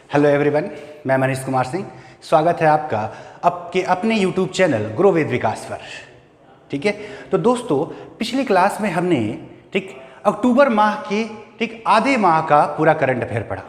Hello everyone, मैं मनीष कुमार सिंह। स्वागत है आपका आपके अपने यूट्यूब चैनल ग्रो विद विकास पर। ठीक है, तो दोस्तों पिछली क्लास में हमने अक्टूबर माह के आधे माह का पूरा करंट अफेयर पढ़ा।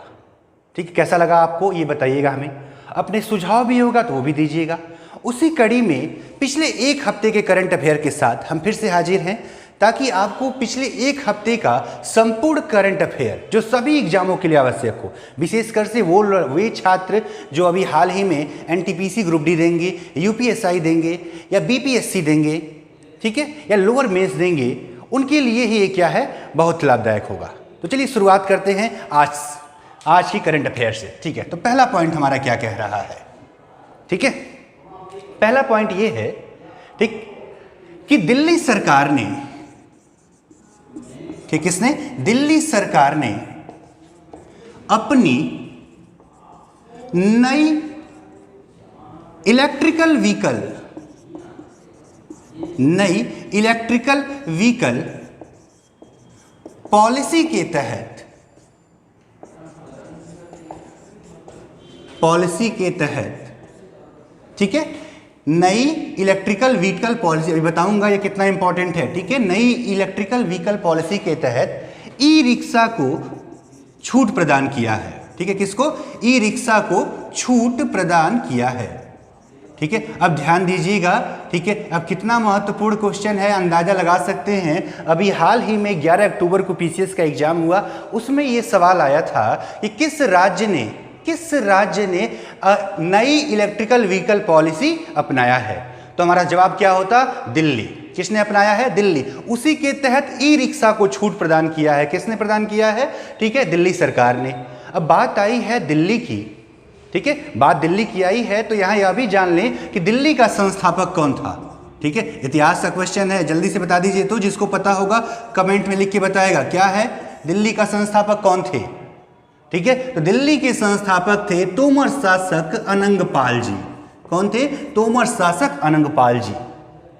ठीक, कैसा लगा आपको ये बताइएगा हमें। अपने सुझाव भी होगा तो वो भी दीजिएगा। उसी कड़ी में पिछले एक हफ्ते के करंट अफेयर के साथ हम फिर से हाजिर हैं, ताकि आपको पिछले एक हफ्ते का संपूर्ण करंट अफेयर जो सभी एग्जामों के लिए आवश्यक हो, विशेषकर से वे छात्र जो अभी हाल ही में एनटीपीसी ग्रुप डी देंगे, यूपीएसआई देंगे या बीपीएससी देंगे, ठीक है, या लोअर मेंस देंगे, उनके लिए ही ये क्या है, बहुत लाभदायक होगा। तो चलिए शुरुआत करते हैं आज की करंट अफेयर से। ठीक है, तो पहला पॉइंट हमारा क्या कह रहा है। ठीक है, पहला पॉइंट ये है ठीक कि दिल्ली सरकार ने दिल्ली सरकार ने अपनी नई इलेक्ट्रिकल व्हीकल पॉलिसी के तहत ठीक है, नई इलेक्ट्रिकल व्हीकल पॉलिसी, अभी बताऊंगा ये कितना इंपॉर्टेंट है। ठीक है, नई इलेक्ट्रिकल व्हीकल पॉलिसी के तहत ई रिक्शा को छूट प्रदान किया है। ठीक है, किसको? ई रिक्शा को छूट प्रदान किया है। ठीक है, अब ध्यान दीजिएगा। ठीक है, अब कितना महत्वपूर्ण क्वेश्चन है अंदाजा लगा सकते हैं। अभी हाल ही में 11 अक्टूबर को पीसीएस का एग्जाम हुआ, उसमें यह सवाल आया था कि किस राज्य ने नई इलेक्ट्रिकल व्हीकल पॉलिसी अपनाया है। तो हमारा जवाब क्या होता? दिल्ली। किसने अपनाया है? दिल्ली। उसी के तहत ई रिक्शा को छूट प्रदान किया है। किसने प्रदान किया है? ठीक है, दिल्ली सरकार ने। अब बात आई है दिल्ली की। ठीक है, बात दिल्ली की आई है, तो यहां यह भी जान लें कि दिल्ली का संस्थापक कौन था। ठीक है, इतिहास का क्वेश्चन है, जल्दी से बता दीजिए। तो जिसको पता होगा कमेंट में लिख के बताएगा क्या है, दिल्ली का संस्थापक कौन थे। ठीक है, तो दिल्ली के संस्थापक थे तोमर शासक अनंगपाल जी। कौन थे? तोमर शासक अनंगपाल जी।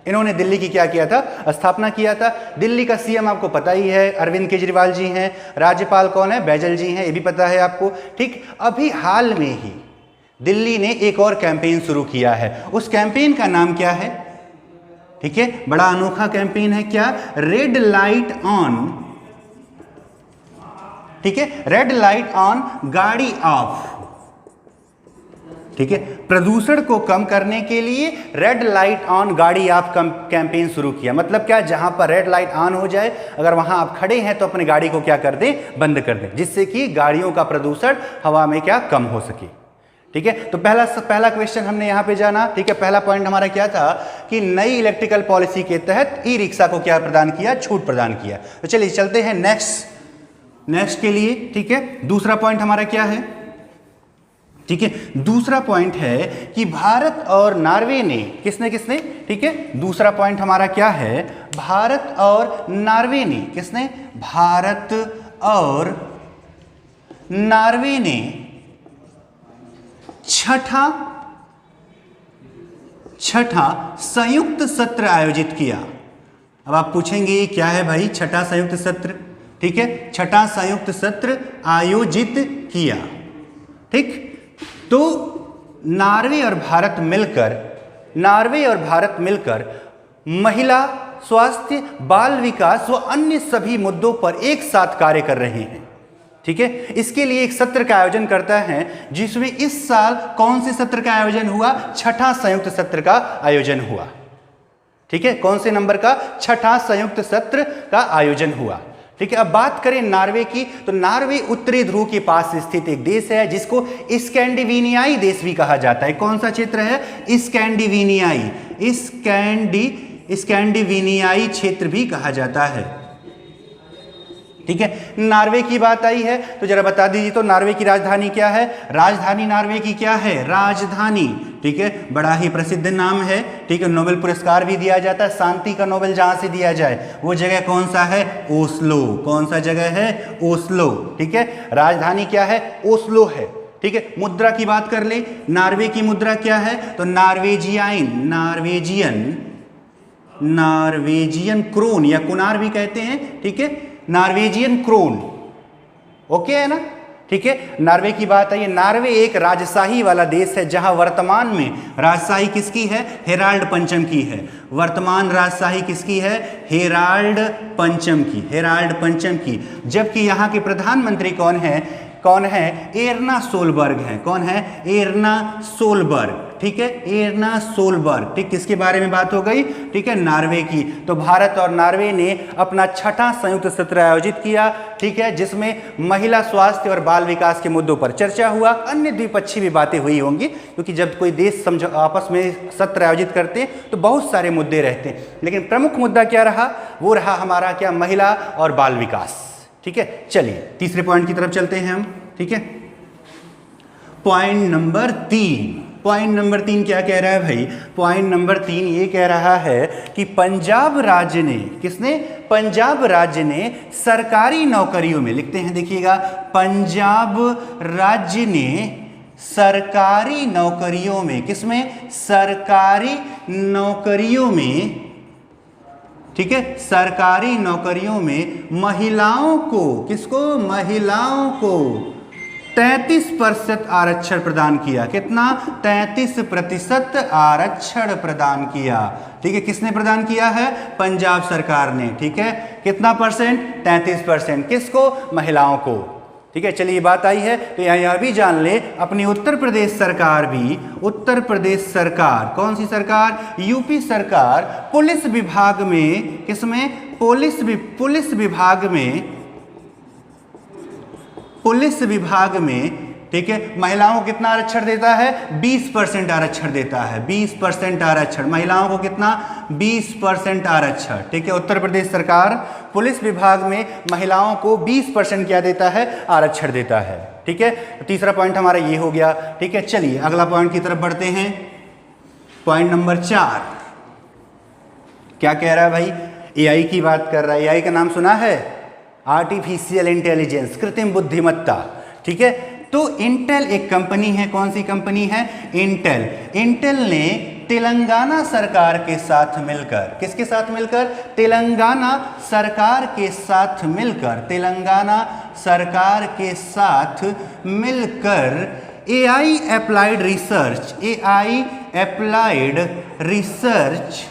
इन्होंने दिल्ली की क्या किया था? स्थापना किया था। दिल्ली का सीएम आपको पता ही है, अरविंद केजरीवाल जी हैं। राज्यपाल कौन है? बैजल जी हैं, ये भी पता है आपको। ठीक, अभी हाल में ही दिल्ली ने एक और कैंपेन शुरू किया है। उस कैंपेन का नाम क्या है? ठीक है, बड़ा अनोखा कैंपेन है। क्या? Red light on. ठीक है, रेड लाइट ऑन, गाड़ी ऑफ। ठीक है, प्रदूषण को कम करने के लिए रेड लाइट ऑन गाड़ी ऑफ कैंपेन शुरू किया। मतलब क्या? जहां पर रेड लाइट ऑन हो जाए, अगर वहां आप खड़े हैं तो अपनी गाड़ी को क्या कर दें? बंद कर दें, जिससे कि गाड़ियों का प्रदूषण हवा में क्या कम हो सके। ठीक है, तो पहला क्वेश्चन हमने यहां पे जाना। ठीक है, पहला पॉइंट हमारा क्या था कि नई इलेक्ट्रिकल पॉलिसी के तहत ई रिक्शा को क्या प्रदान किया? छूट प्रदान किया। तो चलिए चलते हैं नेक्स्ट के लिए। ठीक है, दूसरा पॉइंट हमारा क्या है? ठीक है, दूसरा पॉइंट है कि भारत और नॉर्वे ने किसने ठीक है, दूसरा पॉइंट हमारा क्या है? भारत और नॉर्वे ने भारत और नॉर्वे ने छठा संयुक्त सत्र आयोजित किया। अब आप पूछेंगे ये क्या है भाई छठा संयुक्त सत्र? ठीक है, छठा संयुक्त सत्र आयोजित किया। ठीक, तो नॉर्वे और भारत मिलकर महिला, स्वास्थ्य, बाल विकास व अन्य सभी मुद्दों पर एक साथ कार्य कर रहे हैं। ठीक है, इसके लिए एक सत्र का आयोजन करता है, जिसमें इस साल कौन से सत्र का आयोजन हुआ? छठा संयुक्त सत्र का आयोजन हुआ। ठीक है, कौन से नंबर का? छठा संयुक्त सत्र का आयोजन हुआ। ठीक है, अब बात करें नॉर्वे की, तो नॉर्वे उत्तरी ध्रुव के पास स्थित एक देश है, जिसको स्कैंडिनेवियाई देश भी कहा जाता है। कौन सा क्षेत्र है? स्कैंडिनेवियाई क्षेत्र भी कहा जाता है। ठीक है, नॉर्वे की बात आई है तो जरा बता दीजिए, तो नॉर्वे की राजधानी क्या है? राजधानी नॉर्वे की क्या है? राजधानी। ठीक है, बड़ा ही प्रसिद्ध नाम है। ठीक है, नोबेल पुरस्कार भी दिया जाता है, शांति का नोबेल जहां से दिया जाए वो जगह कौन सा है? ओस्लो। कौन सा जगह है? ओस्लो। ठीक है, राजधानी क्या है? ओस्लो है। ठीक है, मुद्रा की बात कर ले, नॉर्वे की मुद्रा क्या है? तो नॉर्वेजियन क्रोन या कुनार भी कहते हैं। ठीक है, नॉर्वेजियन क्रोन। ओके है ना? ठीक है। नॉर्वे की बात आई है, नॉर्वे एक राजशाही वाला देश है जहां वर्तमान में राजशाही किसकी है? हेराल्ड पंचम की है। वर्तमान राजशाही किसकी है? हेराल्ड पंचम की, हेराल्ड पंचम की। जबकि यहाँ के प्रधानमंत्री कौन है? कौन है? एर्ना सोलबर्ग है। कौन है? Erna Solberg. ठीक है, एर्ना सोलबर्ग। ठीक, किसके बारे में बात हो गई? ठीक है, नॉर्वे की। तो भारत और नॉर्वे ने अपना छठा संयुक्त सत्र आयोजित किया, ठीक है, जिसमें महिला स्वास्थ्य और बाल विकास के मुद्दों पर चर्चा हुआ। अन्य द्विपक्षीय भी बातें हुई होंगी, क्योंकि जब कोई देश आपस में सत्र आयोजित करते हैं तो बहुत सारे मुद्दे रहते हैं, लेकिन प्रमुख मुद्दा क्या रहा? वो रहा हमारा क्या? महिला और बाल विकास। ठीक है, चलिए तीसरे पॉइंट की तरफ चलते हैं हम। ठीक है, पॉइंट नंबर 3। पॉइंट नंबर 3 क्या कह रहा है भाई? पॉइंट नंबर 3 ये कह रहा है कि पंजाब राज्य ने, किसने? पंजाब राज्य ने सरकारी नौकरियों में, लिखते हैं देखिएगा, पंजाब राज्य ने सरकारी नौकरियों में, किसमें? सरकारी नौकरियों में, ठीक है, सरकारी नौकरियों में महिलाओं को, किसको? महिलाओं को 33% आरक्षण प्रदान किया। कितना? 33% आरक्षण प्रदान किया। ठीक है, किसने प्रदान किया है? पंजाब सरकार ने। ठीक है, कितना परसेंट? 33%। किसको? महिलाओं को। ठीक है, चलिए ये बात आई है तो यह भी जान ले, अपनी उत्तर प्रदेश सरकार भी, उत्तर प्रदेश सरकार, कौन सी सरकार? यूपी सरकार, पुलिस विभाग में, किसमें? पुलिस विभाग में, पुलिस विभाग में, ठीक है, महिलाओं को कितना आरक्षण देता है? 20% आरक्षण देता है। 20% आरक्षण महिलाओं को कितना? 20% आरक्षण। ठीक है, उत्तर प्रदेश सरकार पुलिस विभाग में महिलाओं को 20% क्या देता है? आरक्षण देता है। ठीक है, तो तीसरा पॉइंट हमारा ये हो गया। ठीक है, चलिए अगला पॉइंट की तरफ बढ़ते हैं। पॉइंट नंबर 4 क्या कह रहा है भाई? एआई की बात कर रहा है। एआई का नाम सुना है? आर्टिफिशियल इंटेलिजेंस, कृत्रिम बुद्धिमत्ता। ठीक है, तो इंटेल एक कंपनी है। कौन सी कंपनी है? इंटेल। इंटेल ने तेलंगाना सरकार के साथ मिलकर, किसके साथ मिलकर? तेलंगाना सरकार के साथ मिलकर, तेलंगाना सरकार के साथ मिलकर AI applied research, AI applied research,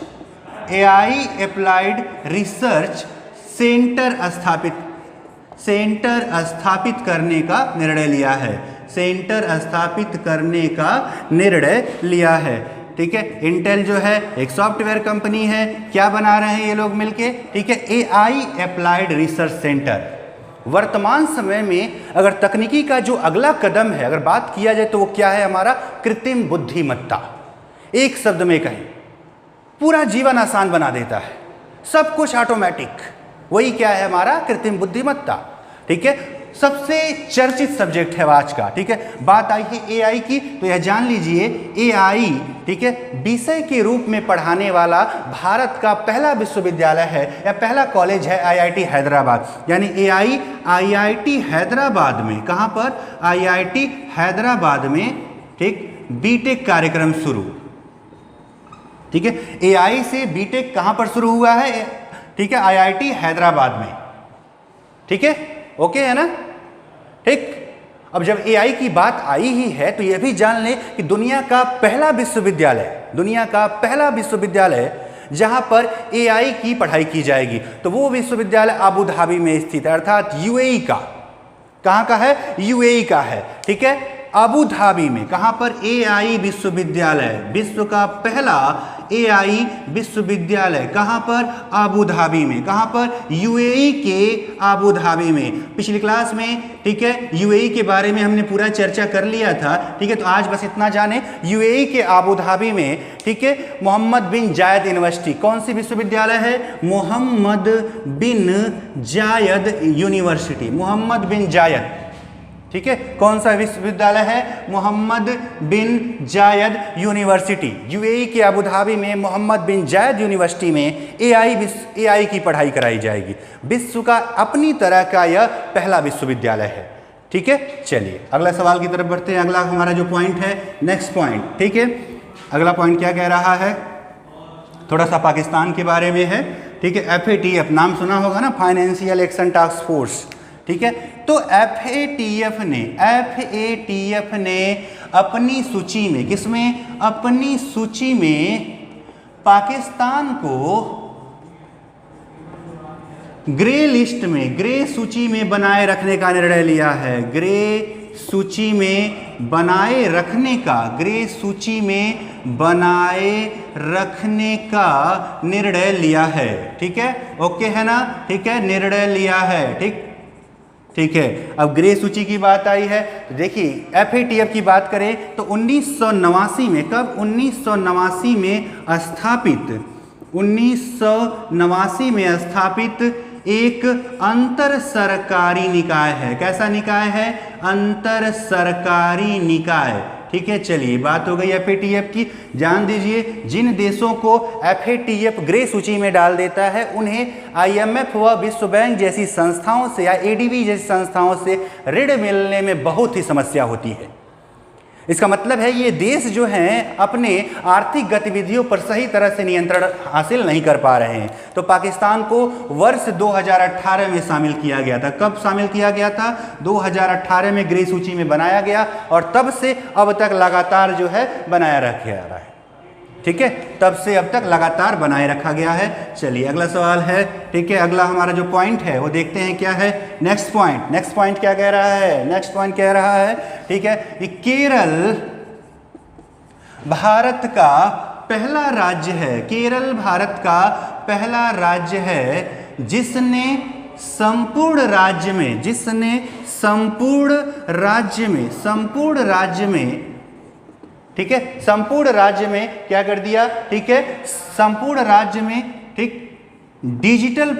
AI applied research centre स्थापित करने का निर्णय लिया है। सेंटर स्थापित करने का निर्णय लिया है। ठीक है, इंटेल जो है एक सॉफ्टवेयर कंपनी है। क्या बना रहे हैं ये लोग मिलके? ठीक है, एआई अप्लाइड रिसर्च सेंटर। वर्तमान समय में अगर तकनीकी का जो अगला कदम है, अगर बात किया जाए तो वो क्या है? हमारा कृत्रिम बुद्धिमत्ता। एक शब्द में कहें, पूरा जीवन आसान बना देता है, सब कुछ ऑटोमेटिक। वही क्या है? हमारा कृत्रिम बुद्धिमत्ता। ठीक है, सबसे चर्चित सब्जेक्ट है आज का। ठीक है, बात आई है एआई की, तो यह जान लीजिए एआई, ठीक है, विषय के रूप में पढ़ाने वाला भारत का पहला विश्वविद्यालय है या पहला कॉलेज है आईआईटी हैदराबाद। यानी एआई आईआईटी हैदराबाद में, कहां पर? आईआईटी हैदराबाद में, ठीक, बीटेक कार्यक्रम शुरू। ठीक है, एआई से बीटेक कहां पर शुरू हुआ है? ठीक है, आईआईटी हैदराबाद में। ठीक है, ओके है ना? ठीक, अब जब एआई की बात आई ही है तो यह भी जान लें कि दुनिया का पहला विश्वविद्यालय जहां पर एआई की पढ़ाई की जाएगी, तो वो विश्वविद्यालय अबू धाबी में स्थित है, अर्थात यूएई का। कहां का है? यूएई का है। ठीक है, अबू धाबी में। कहां पर? एआई विश्वविद्यालय, विश्व का पहला एआई विश्वविद्यालय। कहां पर? अबू धाबी में। कहां पर? यूएई के अबू धाबी में। पिछली क्लास में, ठीक है, यूएई के बारे में हमने पूरा चर्चा कर लिया था। ठीक है, तो आज बस इतना जाने, यूएई के अबू धाबी में, ठीक है, मोहम्मद बिन जायद यूनिवर्सिटी। कौन सी विश्वविद्यालय है? मोहम्मद बिन जायद यूनिवर्सिटी, मोहम्मद बिन जायद। ठीक है, कौन सा विश्वविद्यालय है? मोहम्मद बिन जायद यूनिवर्सिटी। यूएई के अबू धाबी में मोहम्मद बिन जायद यूनिवर्सिटी में एआई की पढ़ाई कराई जाएगी। विश्व का अपनी तरह का यह पहला विश्वविद्यालय है। ठीक है, चलिए अगला सवाल की तरफ बढ़ते हैं। अगला हमारा जो पॉइंट है, नेक्स्ट पॉइंट। ठीक है, अगला पॉइंट क्या कह रहा है? थोड़ा सा पाकिस्तान के बारे में है। ठीक है, FATF नाम सुना होगा ना, फाइनेंशियल एक्शन टास्क फोर्स। ठीक है। तो FATF ने अपनी सूची में, किसमें, अपनी सूची में पाकिस्तान को ग्रे लिस्ट में, ग्रे सूची में बनाए रखने का निर्णय लिया है। ग्रे सूची में बनाए रखने का, ग्रे सूची में बनाए रखने का निर्णय लिया है। ठीक है, ओके है ना, ठीक है, निर्णय लिया है। ठीक है। अब ग्रे सूची की बात आई है, देखिए FATF की बात करें तो 1989 में, कब, 1989 में स्थापित एक अंतर सरकारी निकाय है। कैसा निकाय है, अंतर सरकारी निकाय। ठीक है, चलिए बात हो गई FATF की। जान दीजिए जिन देशों को FATF ग्रे सूची में डाल देता है उन्हें IMF व विश्व बैंक जैसी संस्थाओं से या ADB जैसी संस्थाओं से ऋण मिलने में बहुत ही समस्या होती है। इसका मतलब है ये देश जो हैं अपने आर्थिक गतिविधियों पर सही तरह से नियंत्रण हासिल नहीं कर पा रहे हैं। तो पाकिस्तान को वर्ष 2018 में शामिल किया गया था। कब शामिल किया गया था, 2018 में ग्रे सूची में बनाया गया और तब से अब तक लगातार जो है बनाया रखा जा रहा है। ठीक है, तब से अब तक लगातार बनाए रखा गया है। चलिए अगला सवाल है। ठीक है, अगला हमारा जो पॉइंट है वो देखते हैं क्या है। नेक्स्ट पॉइंट क्या कह रहा है, नेक्स्ट पॉइंट कह रहा है, ठीक है, कि केरल भारत का पहला राज्य है, केरल भारत का पहला राज्य है जिसने संपूर्ण राज्य में ठीक है, संपूर्ण राज्य में क्या कर दिया, ठीक है, संपूर्ण राज्य में, ठीक, डिजिटल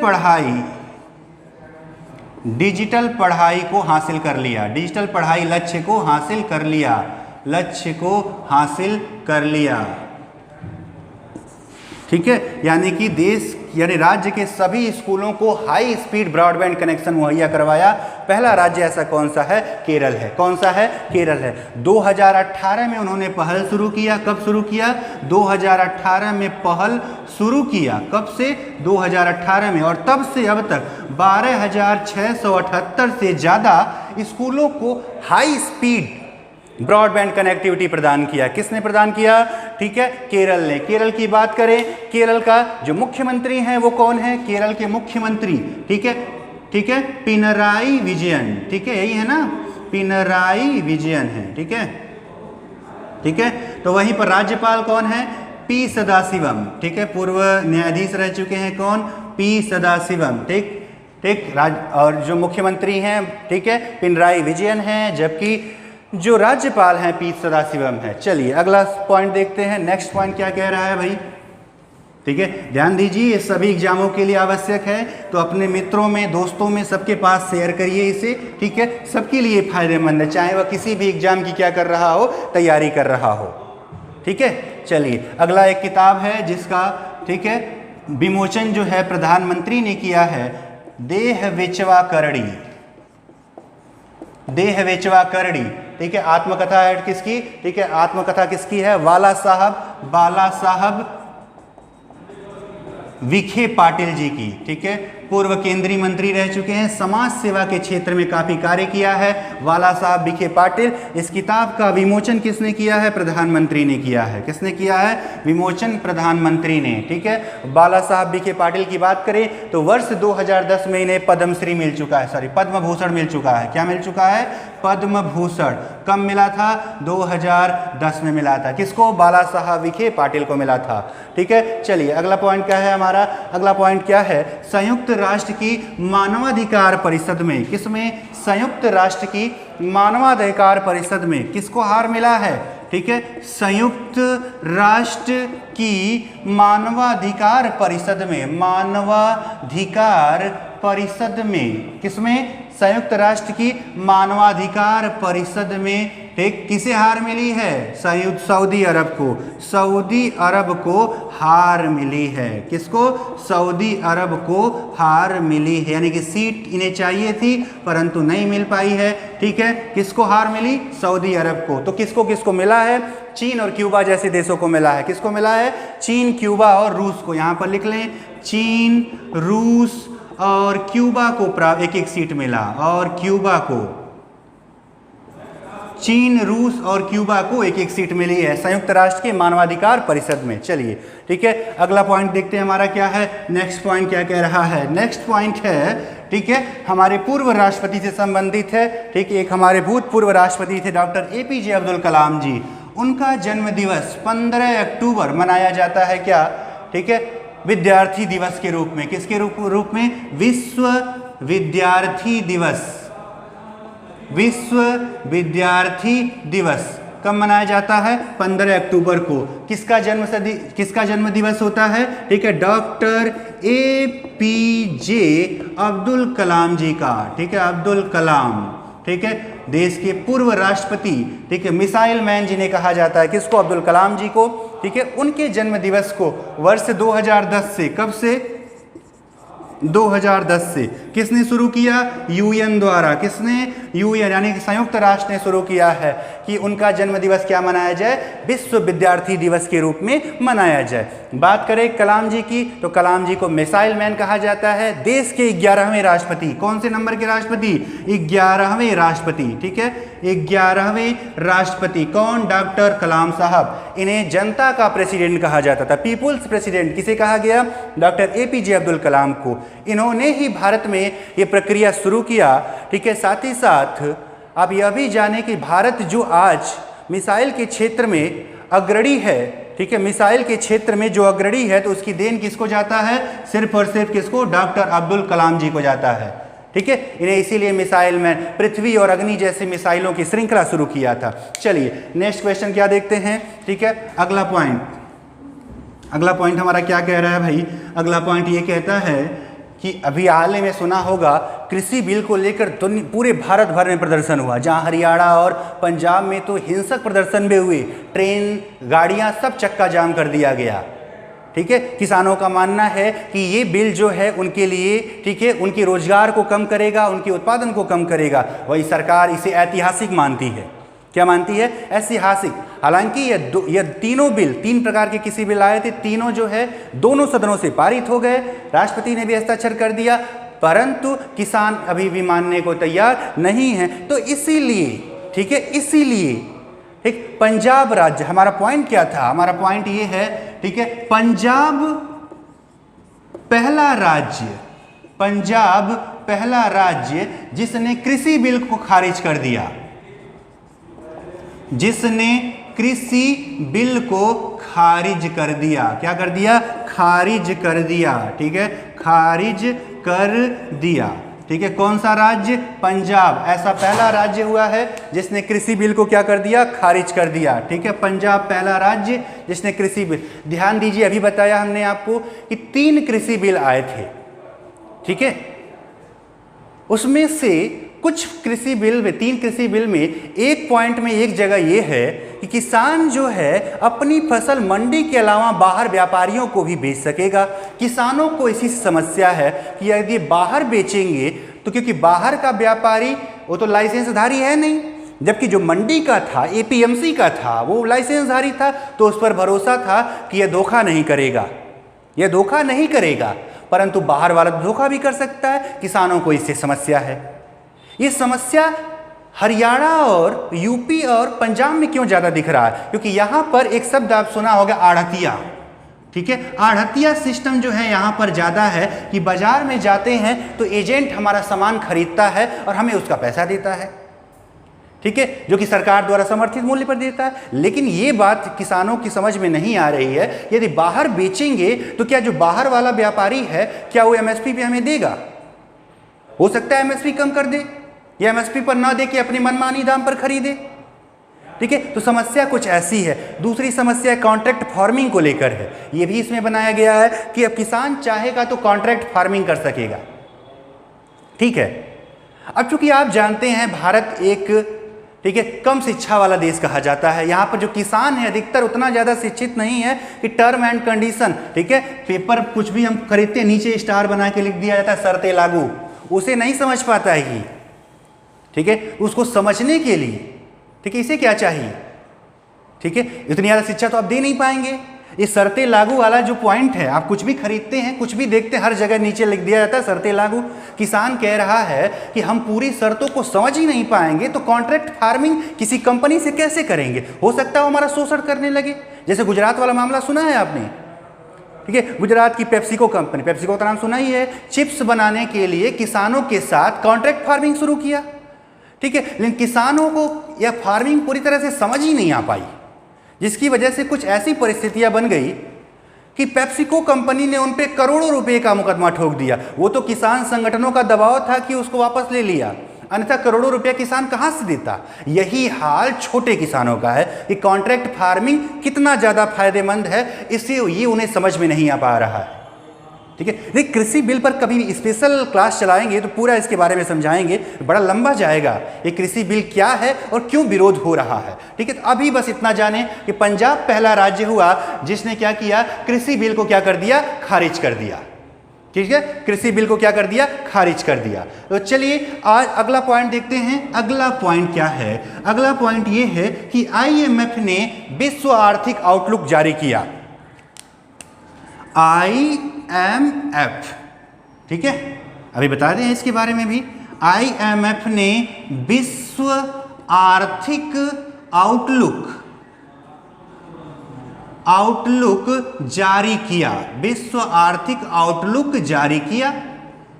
पढ़ाई को हासिल कर लिया, डिजिटल पढ़ाई लक्ष्य को हासिल कर लिया। ठीक है, यानी कि यानी राज्य के सभी स्कूलों को हाई स्पीड ब्रॉडबैंड कनेक्शन मुहैया करवाया। पहला राज्य ऐसा कौन सा है, केरल है। कौन सा है, केरल है। 2018 में उन्होंने पहल शुरू किया। कब शुरू किया, 2018 में पहल शुरू किया। कब से, 2018 में, और तब से अब तक 12,678 से ज़्यादा स्कूलों को हाई स्पीड ब्रॉडबैंड कनेक्टिविटी प्रदान किया। किसने प्रदान किया, ठीक है, केरल ने। केरल की बात करें, केरल का जो मुख्यमंत्री हैं वो कौन है, केरल के मुख्यमंत्री, ठीक है, पिनराई विजयन। ठीक है, यही है ना, पिनराई विजयन है। ठीक है, तो वहीं पर राज्यपाल कौन है, P सदाशिवम। ठीक है, पूर्व न्यायाधीश रह चुके हैं कौन, P सदाशिवम। ठीक, और जो मुख्यमंत्री हैं, ठीक है, पिनराई विजयन हैं, जबकि जो राज्यपाल हैं P सदाशिवम है। चलिए अगला पॉइंट देखते हैं। नेक्स्ट पॉइंट क्या कह रहा है भाई, ठीक है, ध्यान दीजिए, ये सभी एग्जामों के लिए आवश्यक है, तो अपने मित्रों में, दोस्तों में, सबके पास शेयर करिए इसे। ठीक है, सबके लिए फायदेमंद है, चाहे वह किसी भी एग्जाम की क्या कर रहा हो, तैयारी कर रहा हो। ठीक है, चलिए अगला एक किताब है जिसका, ठीक है, विमोचन जो है प्रधानमंत्री ने किया है, देह वेचवा करणी। ठीक है, आत्मकथा है किसकी, ठीक है, आत्मकथा किसकी है, बाला साहब विखे पाटिल जी की। ठीक है, पूर्व केंद्रीय मंत्री रह चुके हैं, समाज सेवा के क्षेत्र में काफी कार्य किया है बाला साहब विखे पाटिल। इस किताब का विमोचन किसने किया है, प्रधानमंत्री ने किया है। किसने किया है, विमोचन प्रधानमंत्री ने। ठीक है, बाला साहब विखे पाटिल की बात करें तो वर्ष 2010 में इन्हें पद्मश्री मिल चुका है, पद्म भूषण मिल चुका है। क्या मिल चुका है, पद्म भूषण। कब मिला था, 2010 में मिला था। किसको, बाला साहब विखे पाटिल को मिला था। ठीक है, चलिए अगला पॉइंट क्या है हमारा, अगला पॉइंट क्या है, संयुक्त राष्ट्र की मानवाधिकार परिषद में, किसमें, संयुक्त राष्ट्र की मानवाधिकार परिषद में किसको हार मिला है। ठीक है, संयुक्त राष्ट्र की मानवाधिकार परिषद में, किसमें, संयुक्त राष्ट्र की मानवाधिकार परिषद में, ठीक, किसे हार मिली है, सऊदी अरब को हार मिली है। किसको, सऊदी अरब को हार मिली है, यानी कि सीट इन्हें चाहिए थी परंतु नहीं मिल पाई है। ठीक है, किसको हार मिली, सऊदी अरब को। तो किसको किसको मिला है, चीन और क्यूबा जैसे देशों को मिला है। किसको मिला है, चीन, क्यूबा और रूस को। यहाँ पर लिख लें, चीन, रूस और क्यूबा को एक एक सीट मिला, और क्यूबा को, चीन, रूस और क्यूबा को एक एक सीट मिली है संयुक्त राष्ट्र के मानवाधिकार परिषद में। चलिए ठीक है, अगला पॉइंट देखते हैं हमारा क्या है। नेक्स्ट पॉइंट क्या कह रहा है? नेक्स्ट पॉइंट है, ठीक है, हमारे पूर्व राष्ट्रपति से संबंधित है। ठीक है, एक हमारे भूतपूर्व राष्ट्रपति थे डॉक्टर एपीजे अब्दुल कलाम जी, उनका जन्म दिवस 15 अक्टूबर मनाया जाता है क्या? ठीक है, विद्यार्थी दिवस के रूप में। किसके रूप में? विश्व विद्यार्थी दिवस। विश्व विद्यार्थी दिवस कब मनाया जाता है? 15 अक्टूबर को। किसका जन्म दिवस होता है? ठीक है, डॉक्टर एपीजे अब्दुल कलाम जी का। ठीक है, अब्दुल कलाम, ठीक है, देश के पूर्व राष्ट्रपति, ठीक है, मिसाइल मैन जिन्हें कहा जाता है। किसको? अब्दुल कलाम जी को। ठीक है, उनके जन्म दिवस को वर्ष 2010 से, कब से? 2010 से किसने शुरू किया? यूएन द्वारा। किसने? यूएन यानी कि संयुक्त राष्ट्र ने शुरू किया है कि उनका जन्म दिवस क्या मनाया जाए? विश्व विद्यार्थी दिवस के रूप में मनाया जाए। बात करें कलाम जी की, तो कलाम जी को मिसाइल मैन कहा जाता है। देश के 11वें राष्ट्रपति। कौन से नंबर के राष्ट्रपति? 11वें राष्ट्रपति। ठीक है, 11वें राष्ट्रपति कौन? डॉक्टर कलाम साहब। इन्हें जनता का प्रेसिडेंट कहा जाता था, पीपुल्स प्रेसिडेंट। किसे कहा गया? डॉक्टर एपीजे अब्दुल कलाम को। इन्होंने ही भारत में ये प्रक्रिया शुरू किया। ठीक है, साथ ही साथ आप यह भी जाने कि भारत जो आज मिसाइल के क्षेत्र में अग्रणी है, ठीक है, मिसाइल के क्षेत्र में जो अग्रणी है, तो उसकी देन किसको जाता है? सिर्फ और सिर्फ किसको? डॉक्टर अब्दुल कलाम जी को जाता है। ठीक है, इन्हें इसीलिए मिसाइल मैन, पृथ्वी और अग्नि जैसे मिसाइलों की श्रृंखला शुरू किया था। चलिए नेक्स्ट क्वेश्चन क्या देखते हैं। ठीक है, अगला पॉइंट हमारा क्या कह रहा है भाई? अगला पॉइंट ये कहता है कि अभी हाल ही में सुना होगा कृषि बिल को लेकर पूरे भारत भर में प्रदर्शन हुआ, जहां हरियाणा और पंजाब में तो हिंसक प्रदर्शन भी हुए। ट्रेन, गाड़ियां सब चक्का जाम कर दिया गया। ठीक है, किसानों का मानना है कि ये बिल जो है उनके लिए, ठीक है, उनके रोजगार को कम करेगा, उनके उत्पादन को कम करेगा। वही सरकार इसे ऐतिहासिक मानती है। क्या मानती है? ऐतिहासिक। हालांकि ये तीनों बिल, 3 प्रकार के किसी बिल आए थे, तीनों जो है दोनों सदनों से पारित हो गए, राष्ट्रपति ने भी हस्ताक्षर कर दिया, परंतु किसान अभी भी मानने को तैयार नहीं है। तो इसीलिए, ठीक है, इसीलिए एक पंजाब राज्य, हमारा पॉइंट क्या था? हमारा पॉइंट ये है, ठीक है, पंजाब पहला राज्य जिसने कृषि बिल को खारिज कर दिया, जिसने कृषि बिल को खारिज कर दिया। क्या कर दिया? खारिज कर दिया। ठीक है, खारिज कर दिया। ठीक है, कौन सा राज्य? पंजाब ऐसा पहला राज्य हुआ है जिसने कृषि बिल को क्या कर दिया? खारिज कर दिया। ठीक है, पंजाब पहला राज्य जिसने कृषि बिल। ध्यान दीजिए, अभी बताया हमने आपको कि 3 कृषि बिल आए थे। ठीक है, उसमें से कुछ कृषि बिल में, 3 कृषि बिल में एक पॉइंट में एक जगह ये है कि किसान जो है अपनी फसल मंडी के अलावा बाहर व्यापारियों को भी बेच सकेगा। किसानों को इसी समस्या है कि यदि बाहर बेचेंगे तो, क्योंकि बाहर का व्यापारी वो तो लाइसेंसधारी है नहीं, जबकि जो मंडी का था, एपीएमसी का था, वो लाइसेंसधारी था, तो उस पर भरोसा था कि यह धोखा नहीं करेगा, परंतु बाहर वाला धोखा भी कर सकता है। किसानों को इससे समस्या है। ये समस्या हरियाणा और यूपी और पंजाब में क्यों ज़्यादा दिख रहा है? क्योंकि यहाँ पर एक शब्द आप सुना होगा, आढ़तिया। ठीक है, आढ़तिया सिस्टम जो है यहाँ पर ज़्यादा है कि बाजार में जाते हैं तो एजेंट हमारा सामान खरीदता है और हमें उसका पैसा देता है। ठीक है, जो कि सरकार द्वारा समर्थित मूल्य पर देता है। लेकिन ये बात किसानों की समझ में नहीं आ रही है। यदि बाहर बेचेंगे तो क्या जो बाहर वाला व्यापारी है, क्या वो एमएसपी पे हमें देगा? हो सकता है एमएसपी कम कर दे या एमएसपी पर ना दे के अपनी मनमानी दाम पर खरीदे। ठीक है, तो समस्या कुछ ऐसी है। दूसरी समस्या कॉन्ट्रैक्ट फार्मिंग को लेकर है। ये भी इसमें बनाया गया है कि अब किसान चाहेगा तो कॉन्ट्रैक्ट फार्मिंग कर सकेगा। ठीक है, अब चूंकि आप जानते हैं भारत एक, ठीक है, कम शिक्षा वाला देश कहा जाता है। यहाँ पर जो किसान है अधिकतर उतना ज़्यादा शिक्षित नहीं है कि टर्म एंड कंडीशन, ठीक है, पेपर कुछ भी हम खरीदते हैं नीचे स्टार बना के लिख दिया जाता है, शर्तें लागू, उसे नहीं समझ पाता है ये। ठीक है, उसको समझने के लिए, ठीक है, इसे क्या चाहिए? ठीक है, इतनी ज़्यादा शिक्षा तो आप दे नहीं पाएंगे। ये शर्तें लागू वाला जो पॉइंट है, आप कुछ भी खरीदते हैं, कुछ भी देखते हैं, हर जगह नीचे लिख दिया जाता है शर्तें लागू। किसान कह रहा है कि हम पूरी शर्तों को समझ ही नहीं पाएंगे तो कॉन्ट्रैक्ट फार्मिंग किसी कंपनी से कैसे करेंगे, हो सकता है वो हमारा शोषण करने लगे। जैसे गुजरात वाला मामला सुना है आपने, ठीक है, गुजरात की पेप्सिको कंपनी, पेप्सिको का नाम सुना ही है, चिप्स बनाने के लिए किसानों के साथ कॉन्ट्रैक्ट फार्मिंग शुरू किया, ठीक है, लेकिन किसानों को यह फार्मिंग पूरी तरह से समझ ही नहीं आ पाई, जिसकी वजह से कुछ ऐसी परिस्थितियां बन गई कि पेप्सिको कंपनी ने उन पे करोड़ों रुपए का मुकदमा ठोक दिया। वो तो किसान संगठनों का दबाव था कि उसको वापस ले लिया, अन्यथा करोड़ों रुपया किसान कहां से देता। यही हाल छोटे किसानों का है कि कॉन्ट्रैक्ट फार्मिंग कितना ज़्यादा फायदेमंद है, इससे ये उन्हें समझ में नहीं आ पा रहा है, ठीक है। देखिए, कृषि बिल पर कभी स्पेशल क्लास चलाएंगे तो पूरा इसके बारे में समझाएंगे, बड़ा लंबा जाएगा ये कृषि बिल क्या है और क्यों विरोध हो रहा है, ठीक है। तो अभी बस इतना जाने कि पंजाब पहला राज्य हुआ जिसने क्या किया, कृषि बिल को क्या कर दिया, खारिज कर दिया, ठीक है, कृषि बिल को क्या कर दिया, खारिज कर दिया। तो चलिए आज अगला पॉइंट देखते हैं। अगला पॉइंट क्या है, अगला पॉइंट ये है कि IMF ने विश्व आर्थिक आउटलुक जारी किया, IMF, ठीक है, अभी बता दें इसके बारे में भी। IMF ने विश्व आर्थिक आउटलुक जारी किया, विश्व आर्थिक आउटलुक जारी किया,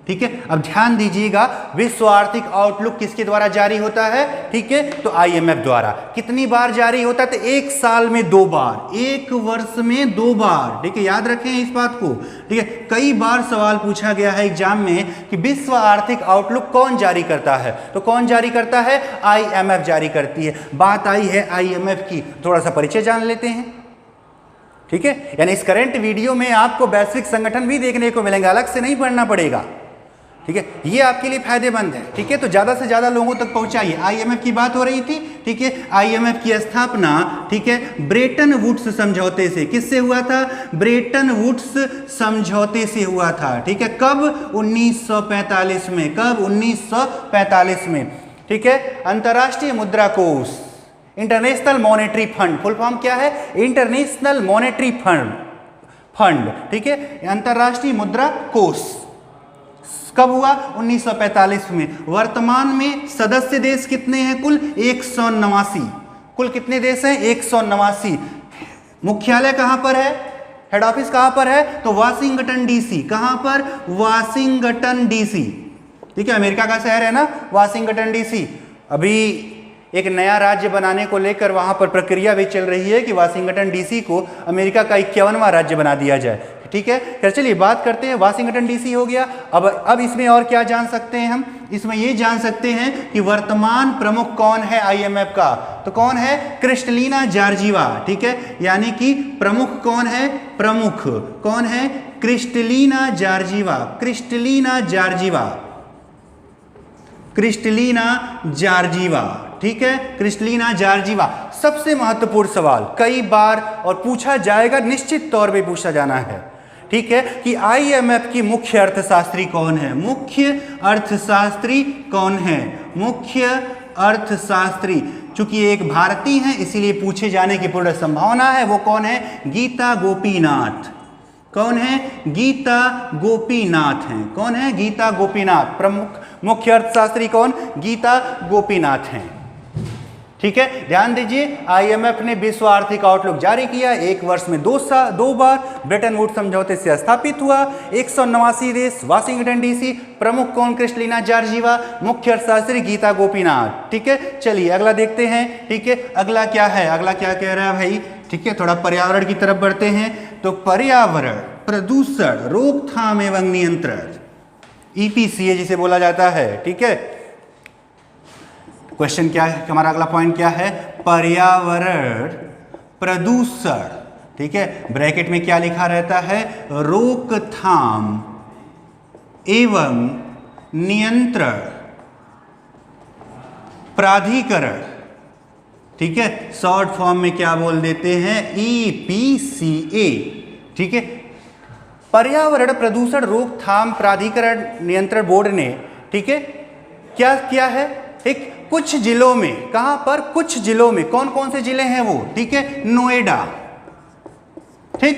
ठीक है। अब ध्यान दीजिएगा, विश्व आर्थिक आउटलुक किसके द्वारा जारी होता है, ठीक है, तो IMF द्वारा। कितनी बार जारी होता है, तो 1 साल में 2 बार, 1 वर्ष में 2 बार, ठीक है, याद रखें इस बात को, ठीक है। कई बार सवाल पूछा गया है एग्जाम में कि विश्व आर्थिक आउटलुक कौन जारी करता है, तो कौन जारी करता है, IMF जारी करती है। बात आई है IMF की, थोड़ा सा परिचय जान लेते हैं, ठीक है। यानी इस करंट वीडियो में आपको वैश्विक संगठन भी देखने को मिलेंगे, अलग से नहीं पढ़ना पड़ेगा, ठीक है, ये आपके लिए फायदेमंद है, ठीक है। तो ज्यादा से ज्यादा लोगों तक पहुंचाइए। IMF की बात हो रही थी, ठीक है। IMF की स्थापना, ठीक है, ब्रेटन वुड्स समझौते से, किससे हुआ था, ब्रेटन वुड्स समझौते से हुआ था, ठीक है। कब, 1945 में, कब, 1945 में, ठीक है। अंतर्राष्ट्रीय मुद्रा कोष, international monetary fund, full form क्या है, इंटरनेशनल मॉनेटरी फंड, ठीक है, अंतर्राष्ट्रीय मुद्रा कोष कब हुआ, 1945 में। वर्तमान में सदस्य देश कितने हैं, कुल 189, कुल कितने देश हैं, 189। मुख्यालय कहां पर है, हेड ऑफिस कहां पर है, तो वाशिंगटन DC, कहां पर, वाशिंगटन DC, ठीक है, अमेरिका का शहर है ना वाशिंगटन DC। अभी एक नया राज्य बनाने को लेकर वहां पर प्रक्रिया भी चल रही है कि वाशिंगटन DC को अमेरिका का 51वां राज्य बना दिया जाए, ठीक है। फिर चलिए बात करते हैं, वाशिंगटन DC हो गया। अब इसमें और क्या जान सकते हैं हम, इसमें ये जान सकते हैं कि वर्तमान प्रमुख कौन है IMF का, तो कौन है, क्रिस्टलिना जॉर्जिवा, ठीक है, यानी कि प्रमुख कौन है, प्रमुख कौन है, Kristalina Georgieva, Kristalina Georgieva, Kristalina Georgieva, ठीक है, क्रिस्टलिना जॉर्जिवा। सबसे महत्वपूर्ण सवाल, कई बार और पूछा जाएगा, निश्चित तौर पे पूछा जाना है, ठीक है, कि IMF की मुख्य अर्थशास्त्री कौन है, मुख्य अर्थशास्त्री कौन है, मुख्य अर्थशास्त्री। चूंकि एक भारतीय है इसीलिए पूछे जाने की पूर्ण संभावना है। वो कौन है, गीता गोपीनाथ, कौन है, गीता गोपीनाथ हैं, कौन है, गीता गोपीनाथ। प्रमुख मुख्य अर्थशास्त्री कौन, गीता गोपीनाथ हैं, ठीक है। ध्यान दीजिए, IMF ने विश्व आर्थिक आउटलुक जारी किया, 1 वर्ष में 2 बार, ब्रेटन वुड्स समझौते से स्थापित हुआ, 189 देश, वाशिंगटन DC, प्रमुख कौन, क्रिस्टलिना जॉर्जिवा, मुख्य अर्थशास्त्री गीता गोपीनाथ, ठीक है। चलिए अगला देखते हैं, ठीक है, अगला क्या है, अगला क्या कह रहा है भाई, ठीक है, थोड़ा पर्यावरण की तरफ बढ़ते हैं। तो पर्यावरण प्रदूषण रोकथाम एवं नियंत्रण, EPCA जिसे बोला जाता है, ठीक है। क्वेश्चन क्या है, हमारा अगला पॉइंट क्या है, पर्यावरण प्रदूषण, ठीक है, ब्रैकेट में क्या लिखा रहता है, रोकथाम एवं नियंत्रण प्राधिकरण, ठीक है, शॉर्ट फॉर्म में क्या बोल देते हैं, EPCA, ठीक है। पर्यावरण प्रदूषण रोकथाम प्राधिकरण नियंत्रण बोर्ड ने, ठीक है, क्या किया है, एक कुछ जिलों में, कहां पर, कुछ जिलों में, कौन कौन से जिले हैं वो, ठीक है, नोएडा, ठीक,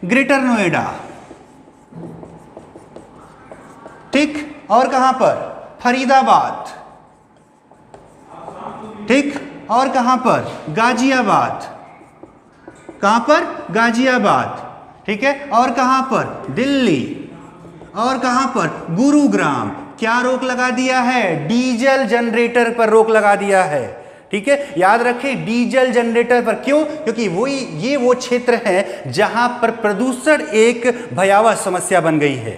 ग्रेटर नोएडा, ठीक, और कहां पर, फरीदाबाद, ठीक, और कहां पर, गाजियाबाद, कहां पर, गाजियाबाद, ठीक है, और कहां पर, दिल्ली, और कहां पर, गुरुग्राम। क्या रोक लगा दिया है, डीजल जनरेटर पर रोक लगा दिया है, ठीक है, याद रखें डीजल जनरेटर पर। क्यों? क्योंकि ये वो क्षेत्र है जहां पर प्रदूषण एक भयावह समस्या बन गई है,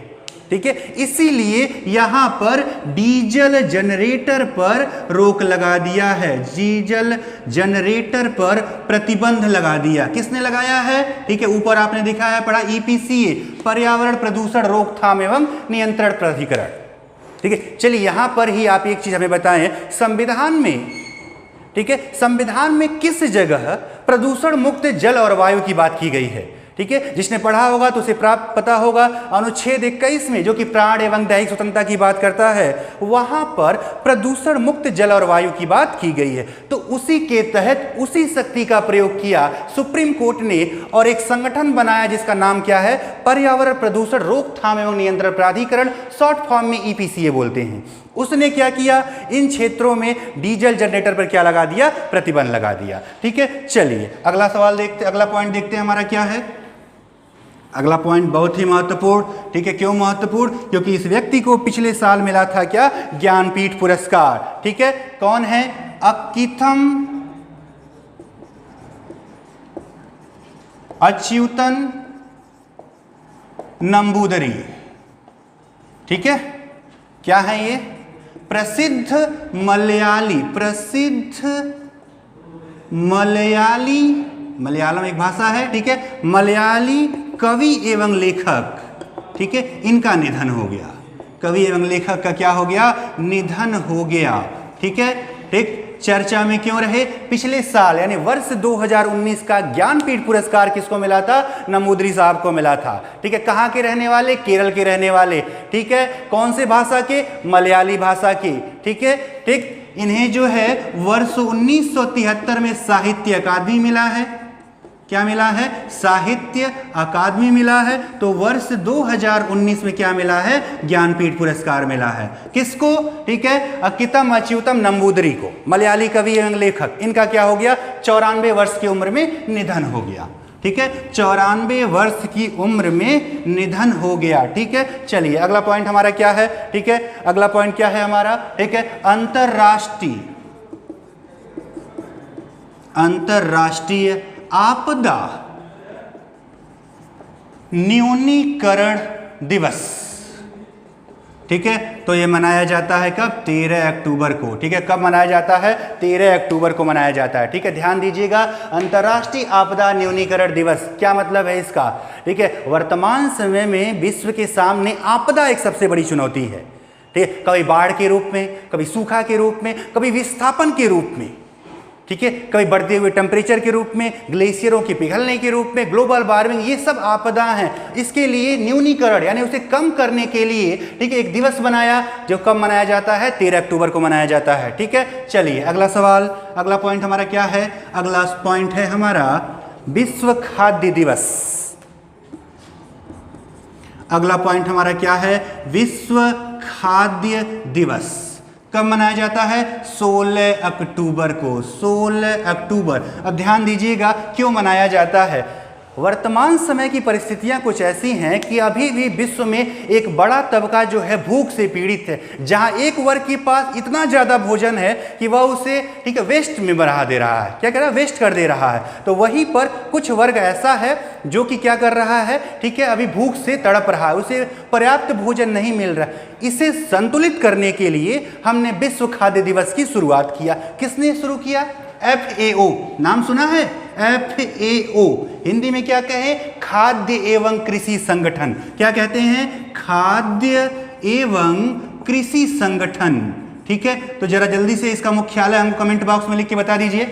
ठीक है, इसीलिए यहां पर डीजल जनरेटर पर रोक लगा दिया है, डीजल जनरेटर पर प्रतिबंध लगा दिया। किसने लगाया है? ठीक है, ऊपर आपने दिखाया पढ़ा ईपीसीए, पर्यावरण प्रदूषण रोकथाम एवं नियंत्रण प्राधिकरण, ठीक है। चलिए यहां पर ही आप एक चीज हमें बताएं, संविधान में, ठीक है, संविधान में किस जगह प्रदूषण मुक्त जल और वायु की बात की गई है? ठीक है, जिसने पढ़ा होगा तो उसे प्राप्त पता होगा, अनुच्छेद 21 में जो कि प्राण एवं दैहिक स्वतंत्रता की बात करता है, वहां पर प्रदूषण मुक्त जल और वायु की बात की गई है। तो उसी के तहत उसी शक्ति का प्रयोग किया सुप्रीम कोर्ट ने और एक संगठन बनाया जिसका नाम क्या है, पर्यावरण प्रदूषण रोकथाम एवं नियंत्रण प्राधिकरण, शॉर्ट फॉर्म में ईपीसीए बोलते हैं। उसने क्या किया, इन क्षेत्रों में डीजल जनरेटर पर क्या लगा दिया, प्रतिबंध लगा दिया, ठीक है। चलिए अगला सवाल देखते, अगला पॉइंट देखते हैं हमारा क्या है। अगला पॉइंट बहुत ही महत्वपूर्ण, ठीक है, क्यों महत्वपूर्ण? क्योंकि इस व्यक्ति को पिछले साल मिला था क्या, ज्ञानपीठ पुरस्कार, ठीक है। कौन है? अकिथम अच्युतन नंबूदरी, ठीक है। क्या है ये? प्रसिद्ध मलयाली, मलयालम एक भाषा है, ठीक है, मलयाली कवि एवं लेखक, ठीक है, इनका निधन हो गया। कवि एवं लेखक का क्या हो गया, निधन हो गया, ठीक है, ठीक। चर्चा में क्यों रहे? पिछले साल यानी वर्ष 2019 का ज्ञानपीठ पुरस्कार किसको मिला था? नंबूदरी साहब को मिला था, ठीक है। कहाँ के रहने वाले? केरल के रहने वाले, ठीक है। कौन से भाषा के? मलयाली भाषा के, ठीक है, ठीक। इन्हें जो है वर्ष 1973 में साहित्य अकादमी मिला है। क्या मिला है? साहित्य अकादमी मिला है। तो वर्ष 2019 में क्या मिला है? ज्ञानपीठ पुरस्कार मिला है। किसको? ठीक है, अकिथम अच्युतम नंबूदरी को, मलयाली कवि एवं लेखक। इनका क्या हो गया? 94 वर्ष की उम्र में निधन हो गया, ठीक है, 94 वर्ष की उम्र में निधन हो गया, ठीक है। चलिए अगला पॉइंट हमारा क्या है, ठीक है, अगला पॉइंट क्या है हमारा, ठीक है, अंतरराष्ट्रीय आपदा न्यूनीकरण दिवस, ठीक है। तो ये मनाया जाता है कब? 13 अक्टूबर को, ठीक है। कब मनाया जाता है? 13 अक्टूबर को मनाया जाता है, ठीक है। ध्यान दीजिएगा, अंतर्राष्ट्रीय आपदा न्यूनीकरण दिवस क्या मतलब है इसका, ठीक है। वर्तमान समय में विश्व के सामने आपदा एक सबसे बड़ी चुनौती है, ठीक है। कभी बाढ़ के रूप में, कभी सूखा के रूप में, कभी विस्थापन के रूप में, ठीक है, कभी बढ़ते हुए टेम्परेचर के रूप में, ग्लेशियरों के पिघलने के रूप में, ग्लोबल वार्मिंग, ये सब आपदा हैं। इसके लिए न्यूनीकरण यानी उसे कम करने के लिए, ठीक है, एक दिवस बनाया जो कब मनाया जाता है? 13 अक्टूबर को मनाया जाता है, ठीक है। चलिए अगला सवाल, अगला पॉइंट हमारा क्या है? अगला पॉइंट है हमारा विश्व खाद्य दिवस। अगला पॉइंट हमारा क्या है? विश्व खाद्य दिवस कब मनाया जाता है? 16 अक्टूबर को, 16 अक्टूबर। अब ध्यान दीजिएगा क्यों मनाया जाता है। वर्तमान समय की परिस्थितियां कुछ ऐसी हैं कि अभी भी विश्व में एक बड़ा तबका जो है भूख से पीड़ित है, जहां एक वर्ग के पास इतना ज़्यादा भोजन है कि वह उसे, ठीक है, वेस्ट में बढ़ा दे रहा है। क्या कर रहा है? वेस्ट कर दे रहा है। तो वहीं पर कुछ वर्ग ऐसा है जो कि क्या कर रहा है, ठीक है, अभी भूख से तड़प रहा है, उसे पर्याप्त भोजन नहीं मिल रहा। इसे संतुलित करने के लिए हमने विश्व खाद्य दिवस की शुरुआत किया। किसने शुरू किया? FAO, नाम सुना है? FAO हिंदी में क्या कहें? खाद्य एवं कृषि संगठन। क्या कहते हैं? खाद्य एवं कृषि संगठन, ठीक है। तो जरा जल्दी से इसका मुख्यालय हमको कमेंट बॉक्स में लिख के बता दीजिए।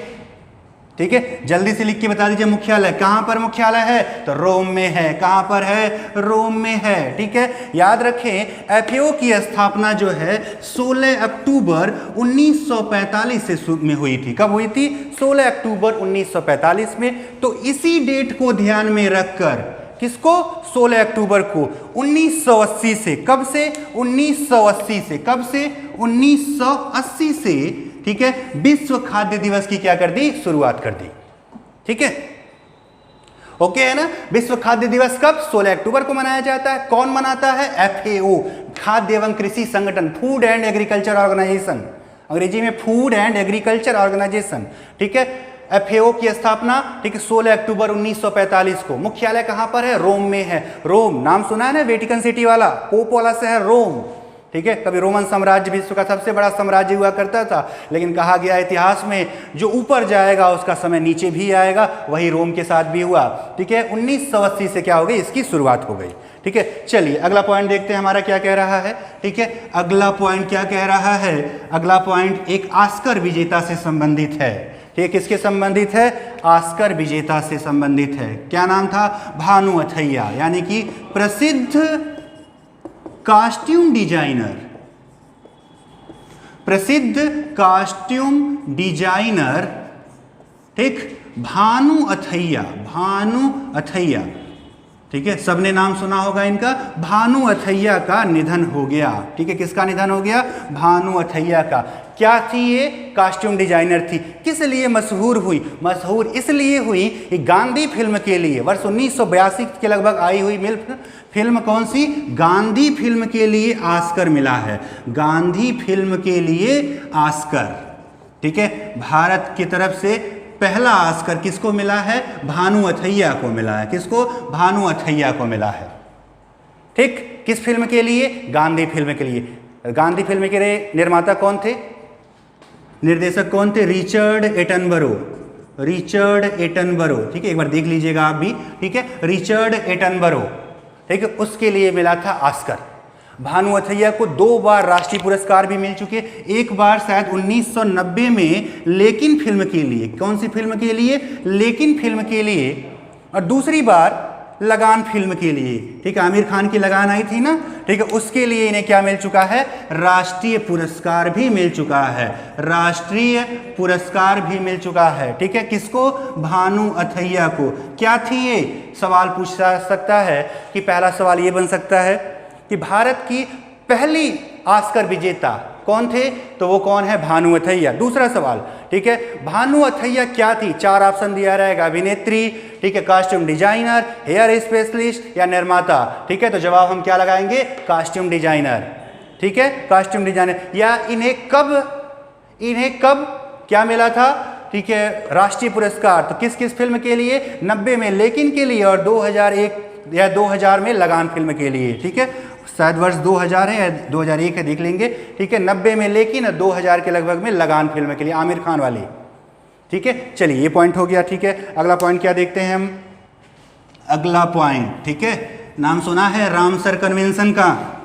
ठीक है, जल्दी से लिख के बता दीजिए मुख्यालय कहां पर मुख्यालय है, तो रोम में है। कहां पर है, रोम में है। ठीक है, याद रखें एफएओ की स्थापना जो है 16 अक्टूबर 1945 से में हुई थी। कब हुई थी, 16 अक्टूबर 1945 में। तो इसी डेट को ध्यान में रखकर, किसको, 16 अक्टूबर को 1980 से, कब से, 1980 से, कब से, 1980 से, ठीक है, विश्व खाद्य दिवस की क्या कर दी, शुरुआत कर दी। ठीक है, ओके है ना। विश्व खाद्य दिवस कब, 16 अक्टूबर को मनाया जाता है। कौन मनाता है, एफएओ, खाद्य एवं कृषि संगठन, फूड एंड एग्रीकल्चर ऑर्गेनाइजेशन, अंग्रेजी में फूड एंड एग्रीकल्चर ऑर्गेनाइजेशन। ठीक है, एफएओ की स्थापना, ठीक है, 16 अक्टूबर 1945 को। मुख्यालय कहां पर है, रोम में है। रोम नाम सुना है ना, वेटिकन सिटी वाला, पोप वाला शहर रोम। ठीक है, कभी रोमन साम्राज्य विश्व का सबसे बड़ा साम्राज्य हुआ करता था, लेकिन कहा गया इतिहास में जो ऊपर जाएगा उसका समय नीचे भी आएगा, वही रोम के साथ भी हुआ। ठीक है, 1980 से क्या हो गई, इसकी शुरुआत हो गई। ठीक है, चलिए अगला पॉइंट देखते हैं हमारा क्या कह रहा है। ठीक है, अगला पॉइंट क्या कह रहा है, अगला पॉइंट एक ऑस्कर विजेता से संबंधित है। ठीक है, किसके संबंधित है, ऑस्कर विजेता से संबंधित है। क्या नाम था, भानु अथैया, यानी कि प्रसिद्ध कॉस्ट्यूम डिजाइनर, प्रसिद्ध कॉस्ट्यूम डिजाइनर, ठीक, भानु अथैया, भानु अथैया। ठीक है, सबने नाम सुना होगा इनका। भानु अथैया का निधन हो गया। ठीक है, किसका निधन हो गया, भानु अथैया का। क्या थी ये, कॉस्ट्यूम डिजाइनर थी। किस लिए मशहूर हुई, मशहूर इसलिए हुई कि गांधी फिल्म के लिए वर्ष 1982 के लगभग आई हुई फिल्म कौन सी, गांधी फिल्म के लिए ऑस्कर मिला है। गांधी फिल्म के लिए ऑस्कर। ठीक है, भारत की तरफ से पहला ऑस्कर किसको मिला है, भानु अथैया को मिला है। किसको, भानु अथैया को मिला है। ठीक, किस फिल्म के लिए, गांधी फिल्म के लिए। गांधी फिल्म के निर्माता कौन थे, निर्देशक कौन थे, रिचर्ड एटनबरो, रिचर्ड एटनबरो। ठीक है, एक बार देख लीजिएगा आप भी। ठीक है, रिचर्ड एटनबरो। ठीक है, उसके लिए मिला था ऑस्कर। भानु अथैया को 2 बार राष्ट्रीय पुरस्कार भी मिल चुके। एक बार शायद 1990 में लेकिन फिल्म के लिए, कौन सी फिल्म के लिए, लेकिन फिल्म के लिए, और दूसरी बार लगान फिल्म के लिए। ठीक है, आमिर खान की लगान आई थी ना, ठीक है, उसके लिए इन्हें क्या मिल चुका है, राष्ट्रीय पुरस्कार भी मिल चुका है, राष्ट्रीय पुरस्कार भी मिल चुका है। ठीक है, किसको, भानु अथैया को। क्या थी ये, सवाल पूछा सकता है कि पहला सवाल ये बन सकता है कि भारत की पहली ऑस्कर विजेता कौन थे, तो वो कौन है, भानु अथैया। दूसरा सवाल, ठीक है, भानु अथैया क्या थी, 4 ऑप्शन दिया रहेगा, अभिनेत्री, ठीक है, कॉस्ट्यूम डिजाइनर, हेयर स्पेशलिस्ट या निर्माता। ठीक है, तो जवाब हम क्या लगाएंगे, कॉस्ट्यूम डिजाइनर। ठीक है, कॉस्ट्यूम डिजाइनर। या इन्हें कब क्या मिला था, ठीक है, राष्ट्रीय पुरस्कार, तो किस किस फिल्म के लिए, 90 में लेकिन के लिए, और 2001 या 2000 में लगान फिल्म के लिए। ठीक है, शायद वर्ष 2000 है या 2001 है, देख लेंगे। ठीक है, 90 में लेकिन, 2000 के लगभग में लगान फिल्म के लिए, आमिर खान वाली। ठीक है, चलिए ये पॉइंट हो गया। ठीक है, अगला पॉइंट क्या देखते हैं हम, अगला पॉइंट, ठीक है, नाम सुना है रामसर कन्वेंशन का।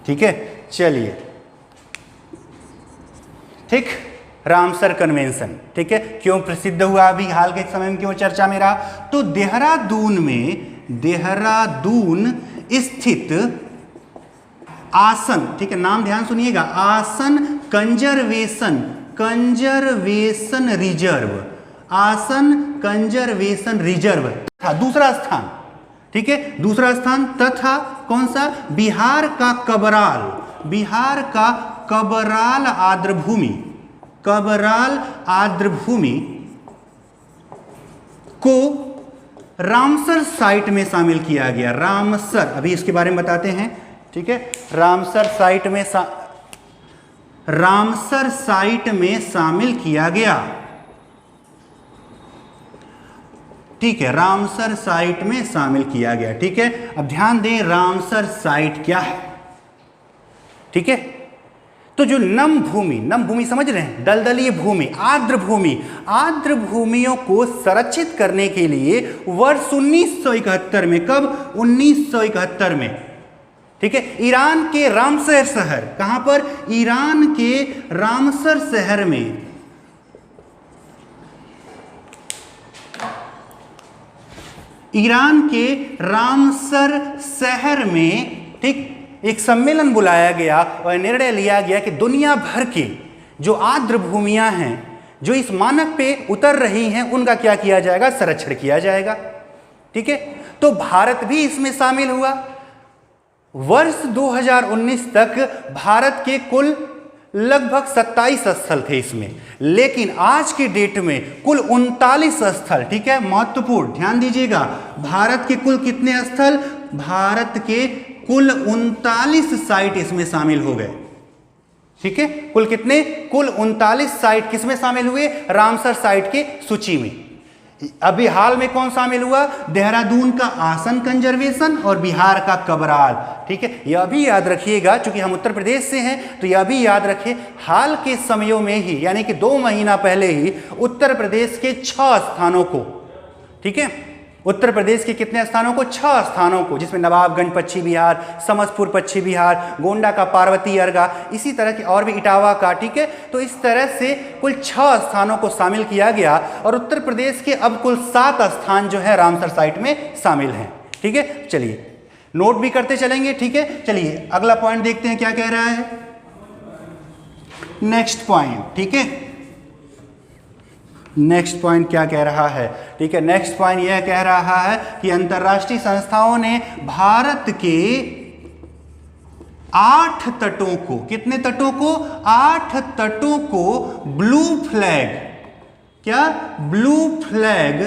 ठीक है, चलिए, ठीक, रामसर कन्वेंशन। ठीक है, क्यों प्रसिद्ध हुआ, अभी हाल के समय में क्यों चर्चा में रहा, तो देहरादून स्थित आसन, ठीक है, नाम ध्यान सुनिएगा, आसन कंजर्वेशन रिजर्व, आसन कंजर्वेशन रिजर्व था दूसरा स्थान। ठीक है, दूसरा स्थान तथा कौन सा, बिहार का कबराल आर्द्रभूमि को रामसर साइट में शामिल किया गया। रामसर, अभी इसके बारे में बताते हैं। ठीक है, रामसर साइट में शामिल किया गया। ठीक है, रामसर साइट में शामिल किया गया। ठीक है, अब ध्यान दें रामसर साइट क्या है। ठीक है, तो जो नम भूमि समझ रहे हैं, दलदलीय भूमि, आर्द्र भूमियों को संरक्षित करने के लिए वर्ष 1971 में, कब, 1971 में, ठीक है, ईरान के रामसर शहर, कहां पर, ईरान के रामसर शहर में ईरान के रामसर शहर में, ठीक, एक सम्मेलन बुलाया गया और निर्णय लिया गया कि दुनिया भर के जो आर्द्र भूमियां हैं जो इस मानक पे उतर रही हैं उनका क्या किया जाएगा, संरक्षण किया जाएगा। ठीक है, तो भारत भी इसमें शामिल हुआ। वर्ष 2019 तक भारत के कुल लगभग 27 स्थल थे इसमें, लेकिन आज के डेट में कुल 39 स्थल, ठीक है, महत्वपूर्ण ध्यान दीजिएगा, भारत के कुल कितने स्थल, भारत के कुल 39 साइट इसमें शामिल हो गए। ठीक है, कुल कितने, कुल 39 साइट किसमें शामिल हुए, रामसर साइट के सूची में। अभी हाल में कौन शामिल हुआ, देहरादून का आसन कंजर्वेशन और बिहार का कबराल। ठीक है, यह भी याद रखिएगा, चूंकि हम उत्तर प्रदेश से हैं तो यह भी याद रखें, हाल के समयों में ही यानी कि 2 महीना पहले ही उत्तर प्रदेश के 6 स्थानों को, ठीक है, उत्तर प्रदेश के कितने स्थानों को, 6 स्थानों को, जिसमें नवाबगंज पश्चिम बिहार, समस्तपुर पश्चिम बिहार, गोंडा का पार्वती अर्गा, इसी तरह के और भी इटावा का, ठीक है, तो इस तरह से कुल 6 स्थानों को शामिल किया गया और उत्तर प्रदेश के अब कुल 7 स्थान जो है रामसर साइट में शामिल हैं। ठीक है, चलिए नोट भी करते चलेंगे। ठीक है, चलिए अगला पॉइंट देखते हैं क्या कह रहा है, नेक्स्ट पॉइंट। ठीक है, नेक्स्ट पॉइंट क्या कह रहा है, ठीक है, नेक्स्ट पॉइंट यह कह रहा है कि अंतर्राष्ट्रीय संस्थाओं ने भारत के 8 तटों को, कितने तटों को, 8 तटों को ब्लू फ्लैग, क्या, ब्लू फ्लैग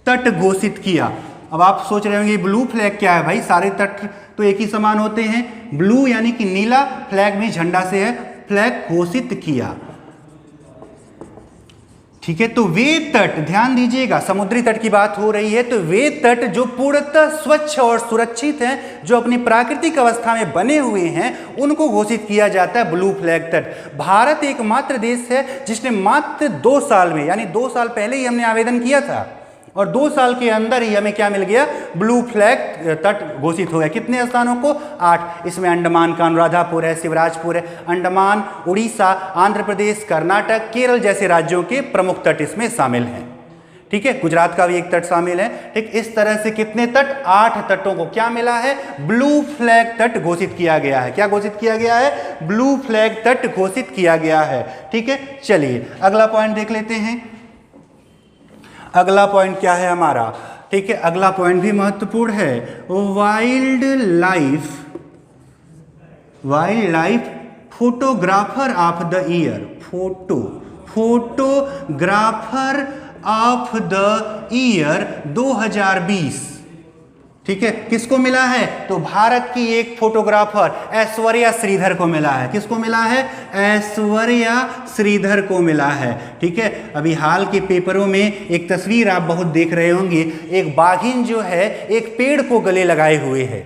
तट घोषित किया। अब आप सोच रहे होंगे ब्लू फ्लैग क्या है भाई, सारे तट तो एक ही समान होते हैं, ब्लू यानी कि नीला, फ्लैग में झंडा से है, फ्लैग घोषित किया। ठीक है, तो वे तट, ध्यान दीजिएगा, समुद्री तट की बात हो रही है, तो वे तट जो पूर्णतः स्वच्छ और सुरक्षित हैं, जो अपनी प्राकृतिक अवस्था में बने हुए हैं, उनको घोषित किया जाता है ब्लू फ्लैग तट। भारत एकमात्र देश है जिसने मात्र 2 साल में, यानी 2 साल पहले ही हमने आवेदन किया था और 2 साल के अंदर ही हमें क्या मिल गया, ब्लू फ्लैग तट घोषित हो गया। कितने स्थानों को, 8। इसमें अंडमान का अनुराधापुर है, शिवराजपुर है, अंडमान, उड़ीसा, आंध्र प्रदेश, कर्नाटक, केरल जैसे राज्यों के प्रमुख तट इसमें शामिल हैं। ठीक है, गुजरात का भी एक तट शामिल है। ठीक, इस तरह से कितने तट, 8 तटों को क्या मिला है, ब्लू फ्लैग तट घोषित किया गया है। क्या घोषित किया गया है, ब्लू फ्लैग तट घोषित किया गया है। ठीक है, चलिए अगला पॉइंट देख लेते हैं। अगला पॉइंट क्या है हमारा, ठीक है, अगला पॉइंट भी महत्वपूर्ण है, wild life photographer of the year, photographer of the year 2020। ठीक है, किसको मिला है, तो भारत की एक फोटोग्राफर ऐश्वर्या श्रीधर को मिला है। किसको मिला है, ऐश्वर्या श्रीधर को मिला है। ठीक है, अभी हाल के पेपरों में एक तस्वीर आप बहुत देख रहे होंगे, एक बाघिन जो है एक पेड़ को गले लगाए हुए है,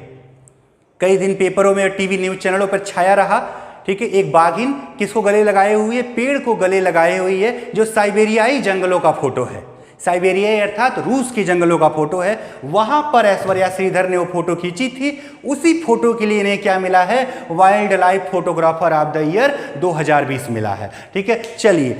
कई दिन पेपरों में और टीवी न्यूज चैनलों पर छाया रहा। ठीक है, एक बाघिन किसको गले लगाए हुई है, पेड़ को गले लगाए हुई है, जो साइबेरियाई जंगलों का फोटो है, साइबेरिया अर्थात रूस के जंगलों का फोटो है। वहां पर ऐश्वर्या श्रीधर ने वो फोटो खींची थी, उसी फोटो के लिए इन्हें क्या मिला है, wild life photographer of the year 2020 मिला है। ठीक है, चलिए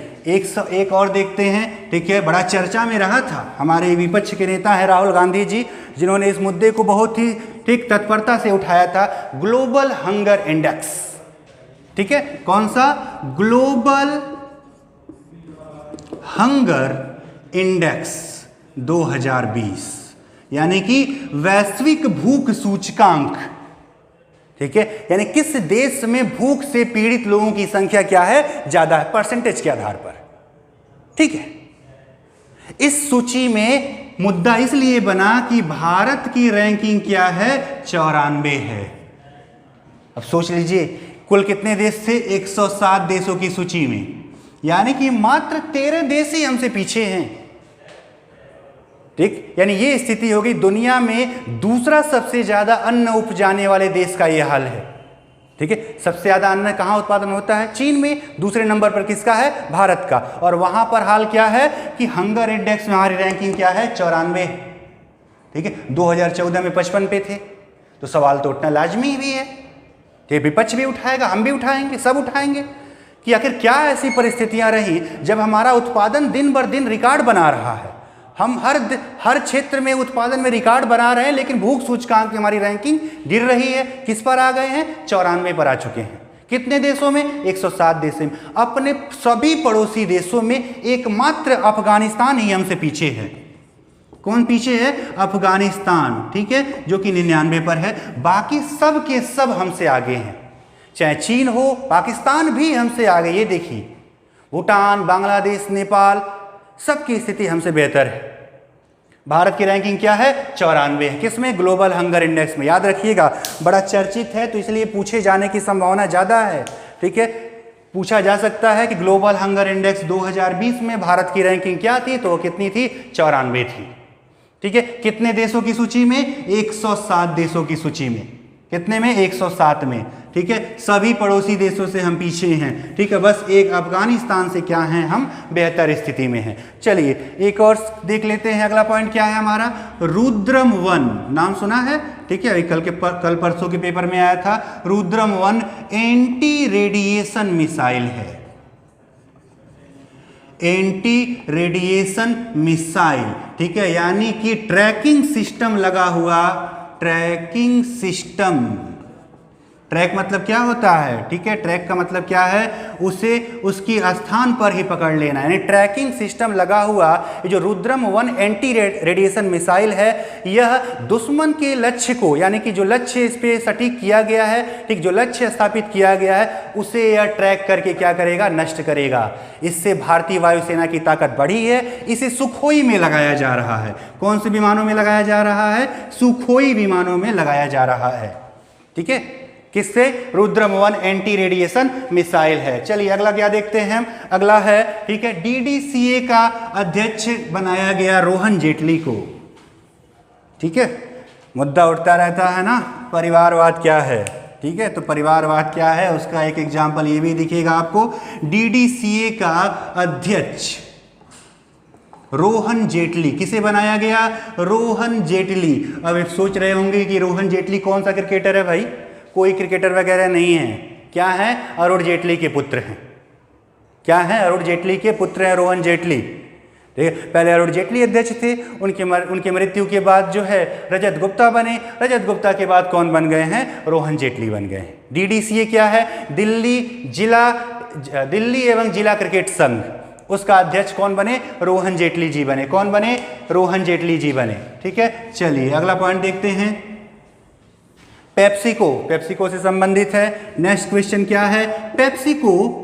एक और देखते हैं। ठीक है, बड़ा चर्चा में रहा था, हमारे विपक्ष के नेता हैं राहुल गांधी जी, जिन्होंने इस मुद्दे को बहुत ही ठीक तत्परता से उठाया था, ग्लोबल हंगर इंडेक्स। ठीक है, कौन सा, ग्लोबल हंगर इंडेक्स 2020, यानी कि वैश्विक भूख सूचकांक। ठीक है, यानी किस देश में भूख से पीड़ित लोगों की संख्या क्या है, ज्यादा है, परसेंटेज के आधार पर। ठीक है, इस सूची में मुद्दा इसलिए बना कि भारत की रैंकिंग क्या है, 94 है। अब सोच लीजिए कुल कितने देश थे, 107 देशों की सूची में, यानी कि मात्र 13 देश ही हमसे पीछे हैं। ठीक, यानी ये स्थिति होगी, दुनिया में दूसरा सबसे ज्यादा अन्न उपजाने वाले देश का ये हाल है। ठीक है, सबसे ज्यादा अन्न कहाँ उत्पादन होता है, चीन में, दूसरे नंबर पर किसका है, भारत का, और वहां पर हाल क्या है कि हंगर इंडेक्स में हमारी रैंकिंग क्या है, 94। ठीक है, 2014 में 55 पे थे, तो सवाल तो उठना लाजमी भी है, ये विपक्ष भी उठाएगा, हम भी उठाएंगे, सब उठाएंगे कि आखिर क्या ऐसी परिस्थितियां रही जब हमारा उत्पादन दिन बर दिन रिकॉर्ड बना रहा है, हम हर क्षेत्र में उत्पादन में रिकॉर्ड बना रहे हैं, लेकिन भूख सूचकांक की हमारी रैंकिंग गिर रही है। किस पर आ गए हैं? 94 पर आ चुके हैं। कितने देशों में? 107 देशों में। अपने सभी पड़ोसी देशों में एकमात्र अफगानिस्तान ही हमसे पीछे है। कौन पीछे है? अफगानिस्तान, ठीक है, जो कि 99 पर है। बाकी सब के सब हमसे आगे हैं, चाहे चीन हो, पाकिस्तान भी हमसे आगे। ये देखिए, भूटान, बांग्लादेश, नेपाल, सबकी स्थिति हमसे बेहतर है। भारत की रैंकिंग क्या है? 94 है। किसमें? ग्लोबल हंगर इंडेक्स में। याद रखिएगा, बड़ा चर्चित है तो इसलिए पूछे जाने की संभावना ज़्यादा है, ठीक है। पूछा जा सकता है कि ग्लोबल हंगर इंडेक्स 2020 में भारत की रैंकिंग क्या थी, तो कितनी थी? 94 थी, ठीक है। कितने देशों की सूची में? 107 देशों की सूची में। कितने में? 107 में, ठीक है। सभी पड़ोसी देशों से हम पीछे हैं, ठीक है। बस एक अफगानिस्तान से क्या हैं, हम बेहतर स्थिति में हैं। चलिए एक और देख लेते हैं। अगला पॉइंट क्या है हमारा? रुद्रम 1 नाम सुना है, ठीक है। कल परसों के पेपर में आया था। रुद्रम 1 एंटी रेडिएशन मिसाइल है, एंटी रेडिएशन मिसाइल, ठीक है। यानी कि ट्रैकिंग सिस्टम लगा हुआ, ट्रैकिंग सिस्टम। ट्रैक मतलब क्या होता है, ठीक है। ट्रैक का मतलब क्या है? उसे उसकी स्थान पर ही पकड़ लेना, यानी ट्रैकिंग सिस्टम लगा हुआ। ये जो रुद्रम 1 एंटी रेडिएशन मिसाइल है, यह दुश्मन के लक्ष्य को, यानी कि जो लक्ष्य इस पे सटीक किया गया है, ठीक, जो लक्ष्य स्थापित किया गया है, उसे यह ट्रैक करके क्या करेगा? नष्ट करेगा। इससे भारतीय वायुसेना की ताकत बढ़ी है। इसे सुखोई में लगाया जा रहा है। कौन से विमानों में लगाया जा रहा है? सुखोई विमानों में लगाया जा रहा है, ठीक है। किससे? रुद्रम 1 एंटी रेडिएशन मिसाइल है। चलिए अगला क्या देखते हैं हम? अगला है, ठीक है, डीडीसीए का अध्यक्ष बनाया गया रोहन जेटली को, ठीक है। मुद्दा उठता रहता है ना, परिवारवाद क्या है, ठीक है। तो परिवारवाद क्या है, उसका एक एग्जाम्पल ये भी दिखेगा आपको। डीडीसीए का अध्यक्ष रोहन जेटली, किसे बनाया गया? रोहन जेटली। अब आप सोच रहे होंगे कि रोहन जेटली कौन सा क्रिकेटर है? भाई कोई क्रिकेटर वगैरह नहीं है। क्या है? अरुण जेटली के पुत्र हैं। क्या है? अरुण जेटली के पुत्र हैं रोहन जेटली। देखिए, पहले अरुण जेटली अध्यक्ष थे, उनके मृत्यु के बाद जो है रजत गुप्ता बने। रजत गुप्ता के बाद कौन बन गए हैं? रोहन जेटली बन गए हैं। डीडीसीए क्या है? दिल्ली एवं जिला क्रिकेट संघ, उसका अध्यक्ष कौन बने? रोहन जेटली जी बने। कौन बने? रोहन जेटली जी बने, ठीक है। चलिए अगला पॉइंट देखते हैं। पेप्सिको, पेप्सिको से संबंधित है। नेक्स्ट क्वेश्चन क्या है? पेप्सिको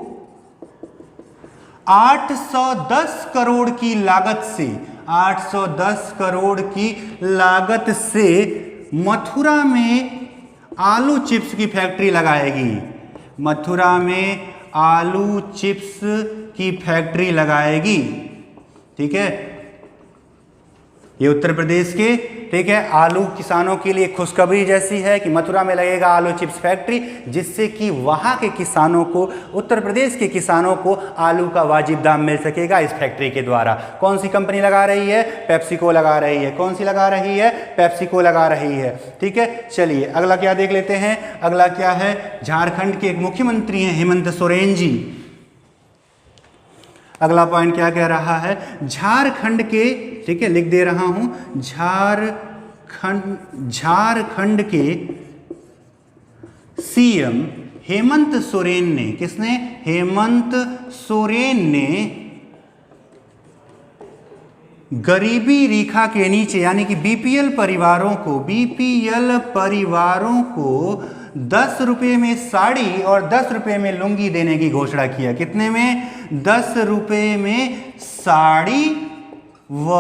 810 करोड़ की लागत से, 810 करोड़ की लागत से मथुरा में आलू चिप्स की फैक्ट्री लगाएगी। मथुरा में आलू चिप्स की फैक्ट्री लगाएगी, ठीक है। ये उत्तर प्रदेश के, ठीक है, आलू किसानों के लिए खुशखबरी जैसी है कि मथुरा में लगेगा आलू चिप्स फैक्ट्री, जिससे कि वहाँ के किसानों को, उत्तर प्रदेश के किसानों को आलू का वाजिब दाम मिल सकेगा इस फैक्ट्री के द्वारा। कौन सी कंपनी लगा रही है? पेप्सिको लगा रही है। कौन सी लगा रही है? पेप्सिको लगा रही है, ठीक है। चलिए अगला क्या देख लेते हैं। अगला क्या है? झारखंड के एक मुख्यमंत्री हैं हेमंत सोरेन जी। अगला पॉइंट क्या कह रहा है? झारखंड के, ठीक है, लिख दे रहा हूं, झारखंड के सीएम हेमंत सोरेन ने, किसने? हेमंत सोरेन ने गरीबी रेखा के नीचे, यानी कि बीपीएल परिवारों को 10 रुपये में साड़ी और 10 रुपये में लुंगी देने की घोषणा किया। कितने में? 10 रुपये में साड़ी व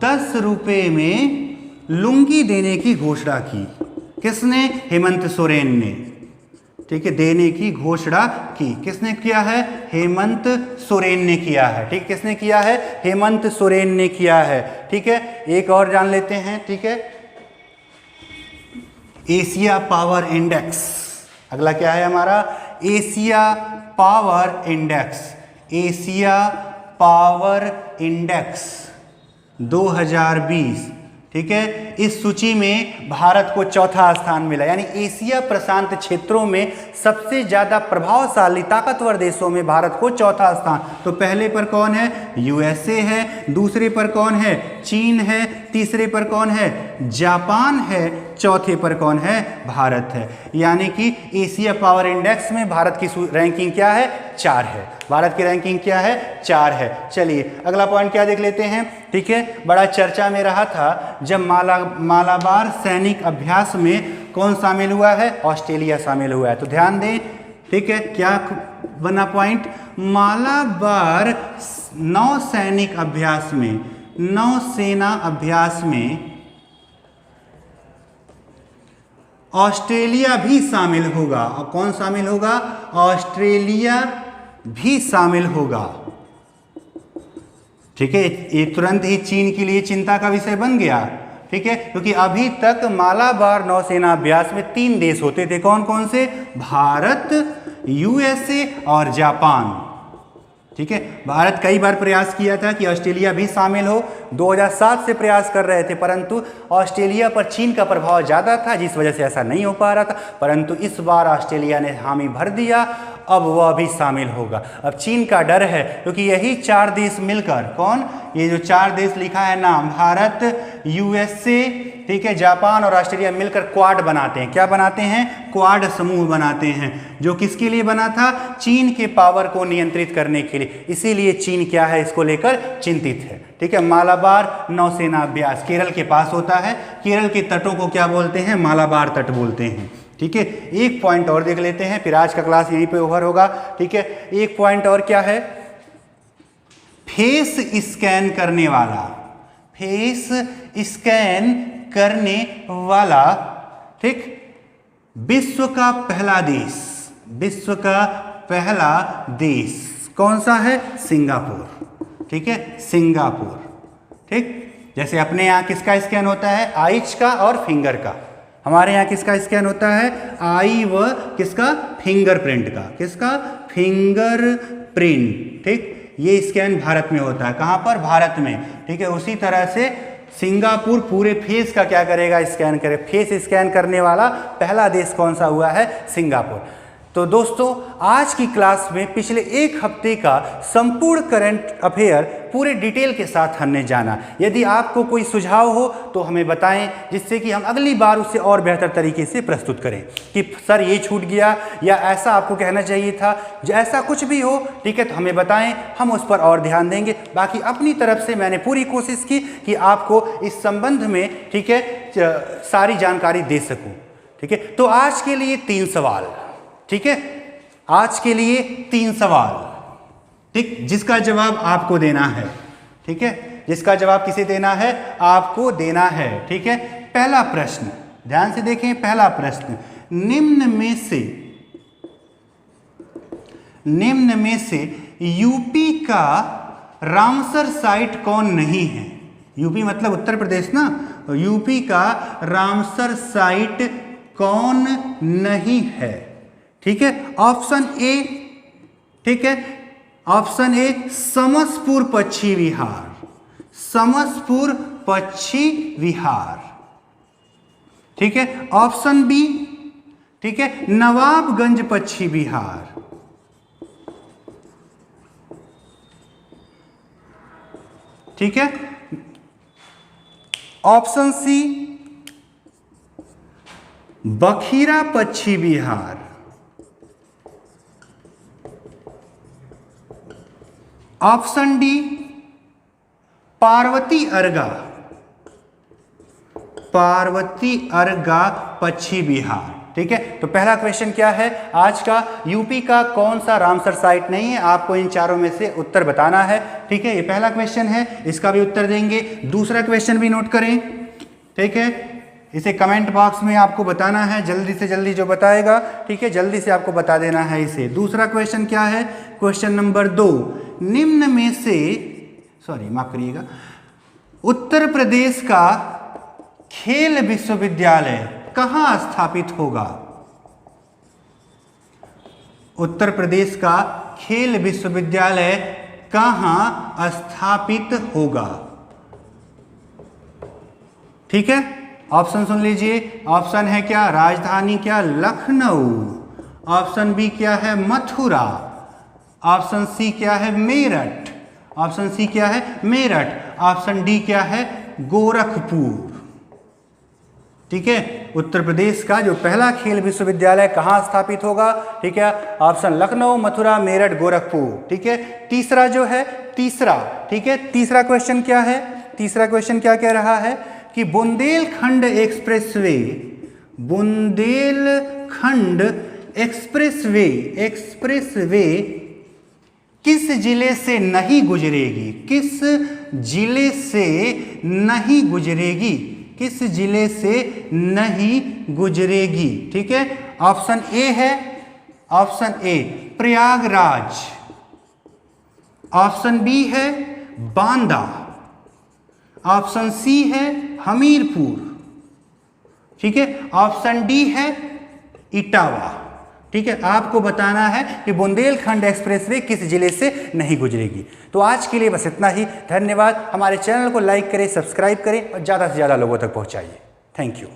10 रुपये में लुंगी देने की घोषणा की। किसने? हेमंत सोरेन ने, ठीक है, देने की घोषणा की। किसने किया है? हेमंत सोरेन ने किया है, ठीक। किसने किया है? हेमंत सोरेन ने किया है, ठीक है। एक और जान लेते हैं, ठीक है, एशिया पावर इंडेक्स। अगला क्या है हमारा? Asia power index. Asia power index 2020, ठीक है। इस सूची में भारत को चौथा स्थान मिला, यानी एशिया प्रशांत क्षेत्रों में सबसे ज्यादा प्रभावशाली ताकतवर देशों में भारत को चौथा स्थान। तो पहले पर कौन है? यूएसए है, दूसरे पर कौन है? चीन है, तीसरे पर कौन है? जापान है, चौथे पर कौन है? भारत है। यानी कि एशिया पावर इंडेक्स में भारत की रैंकिंग क्या है? 4 है। भारत की रैंकिंग क्या है? 4 है। चलिए अगला पॉइंट क्या देख लेते हैं। ठीक है, बड़ा चर्चा में रहा था जब मालाबार सैनिक अभ्यास में कौन शामिल हुआ है? ऑस्ट्रेलिया शामिल हुआ है। तो ध्यान दें, ठीक है, क्या बना पॉइंट? मालाबार नौसैनिक अभ्यास में, नौसेना अभ्यास में ऑस्ट्रेलिया भी शामिल होगा। और कौन शामिल होगा? ऑस्ट्रेलिया भी शामिल होगा। ठीक है, ये तुरंत ही चीन के लिए चिंता का विषय बन गया। ठीक है, क्योंकि अभी तक मालाबार नौसेना अभ्यास में 3 देश होते थे। कौन कौन से? भारत, यूएसए और जापान। ठीक है, भारत कई बार प्रयास किया था कि ऑस्ट्रेलिया भी शामिल हो। 2007 से प्रयास कर रहे थे, परंतु ऑस्ट्रेलिया पर चीन का प्रभाव ज़्यादा था, जिस वजह से ऐसा नहीं हो पा रहा था। परंतु इस बार ऑस्ट्रेलिया ने हामी भर दिया, अब वह भी शामिल होगा। अब चीन का डर है, क्योंकि यही 4 देश मिलकर, कौन? ये जो 4 देश लिखा है नाम, भारत, यूएसए, ठीक है, जापान और ऑस्ट्रेलिया मिलकर क्वाड बनाते हैं। क्या बनाते हैं? क्वाड समूह बनाते हैं, जो किसके लिए बना था? चीन के पावर को नियंत्रित करने के लिए। इसीलिए चीन क्या है, इसको लेकर चिंतित है। ठीक है, मालाबार नौसेना अभ्यास केरल के पास होता है। केरल के तटों को क्या बोलते हैं? मालाबार तट बोलते हैं। ठीक है, एक पॉइंट और देख लेते हैं, फिर आज का क्लास यहीं पे ओवर होगा। ठीक है, एक पॉइंट और क्या है? फेस स्कैन करने वाला, फेस स्कैन करने वाला, ठीक, विश्व का पहला देश, विश्व का पहला देश कौन सा है? सिंगापुर। ठीक है, सिंगापुर। ठीक, जैसे अपने यहाँ किसका स्कैन होता है? आइज का और फिंगर का। हमारे यहाँ किसका स्कैन होता है? आई व किसका? फिंगरप्रिंट का। किसका? फिंगरप्रिंट। ठीक, ये स्कैन भारत में होता है। कहाँ पर? भारत में। ठीक है, उसी तरह से सिंगापुर पूरे फेस का क्या करेगा? स्कैन करे। फेस स्कैन करने वाला पहला देश कौन सा हुआ है? सिंगापुर। तो दोस्तों, आज की क्लास में पिछले 1 हफ्ते का संपूर्ण करंट अफेयर पूरे डिटेल के साथ हमने जाना। यदि आपको कोई सुझाव हो तो हमें बताएं, जिससे कि हम अगली बार उसे और बेहतर तरीके से प्रस्तुत करें कि सर ये छूट गया या ऐसा आपको कहना चाहिए था। ऐसा कुछ भी हो, ठीक है, तो हमें बताएं, हम उस पर और ध्यान देंगे। बाकी अपनी तरफ से मैंने पूरी कोशिश की कि आपको इस संबंध में, ठीक है, सारी जानकारी दे सकूं। ठीक है, तो आज के लिए 3 सवाल। ठीक है, आज के लिए 3 सवाल, ठीक, जिसका जवाब आपको देना है। ठीक है, जिसका जवाब किसे देना है? आपको देना है। ठीक है, पहला प्रश्न ध्यान से देखें। पहला प्रश्न, निम्न में से यूपी का रामसर साइट कौन नहीं है? यूपी मतलब उत्तर प्रदेश ना, तो यूपी का रामसर साइट कौन नहीं है? ठीक है, ऑप्शन ए, ठीक है, ऑप्शन ए समसपुर पश्चिम विहार, समसपुर पश्चिम विहार। ठीक है, ऑप्शन बी, ठीक है, नवाबगंज पश्चिम विहार। ठीक है, option C Bakhira Paschim Vihar. Option D Parvati अर्गा, Parvati अर्गा Paschim Vihar. ठीक है, तो पहला क्वेश्चन क्या है आज का? यूपी का कौन सा रामसर साइट नहीं है? आपको इन चारों में से उत्तर बताना है। ठीक है, ये पहला क्वेश्चन है, इसका भी उत्तर देंगे। दूसरा क्वेश्चन भी नोट करें। ठीक है, इसे कमेंट बॉक्स में आपको बताना है, जल्दी से जल्दी जो बताएगा, ठीक है, जल्दी से आपको बता देना है इसे। दूसरा क्वेश्चन क्या है? क्वेश्चन नंबर 2, निम्न में से, सॉरी माफ करिएगा, उत्तर प्रदेश का खेल विश्वविद्यालय कहाँ स्थापित होगा? उत्तर प्रदेश का खेल विश्वविद्यालय कहाँ स्थापित होगा? ठीक है, ऑप्शन सुन लीजिए। ऑप्शन है क्या, राजधानी क्या, लखनऊ। ऑप्शन बी क्या है, मथुरा। ऑप्शन सी क्या है, मेरठ। ऑप्शन सी क्या है, मेरठ। ऑप्शन डी क्या है, गोरखपुर। ठीक है, उत्तर प्रदेश का जो पहला खेल विश्वविद्यालय कहाँ स्थापित होगा? ठीक है, ऑप्शन लखनऊ, मथुरा, मेरठ, गोरखपुर। ठीक है, तीसरा जो है, तीसरा, ठीक है, तीसरा क्वेश्चन क्या है? तीसरा क्वेश्चन क्या कह रहा है कि Bundelkhand expressway, Bundelkhand expressway, expressway किस जिले से नहीं गुजरेगी? किस जिले से नहीं गुजरेगी? किस जिले से नहीं गुजरेगी? ठीक है, ऑप्शन ए है, option A Prayagraj. Option B है बांदा। ऑप्शन सी है हमीरपुर। ठीक है, ऑप्शन डी है इटावा। ठीक है, आपको बताना है कि बुंदेलखंड एक्सप्रेसवे किस जिले से नहीं गुजरेगी। तो आज के लिए बस इतना ही। धन्यवाद। हमारे चैनल को लाइक करें, सब्सक्राइब करें और ज़्यादा से ज़्यादा लोगों तक पहुंचाइए। Thank you.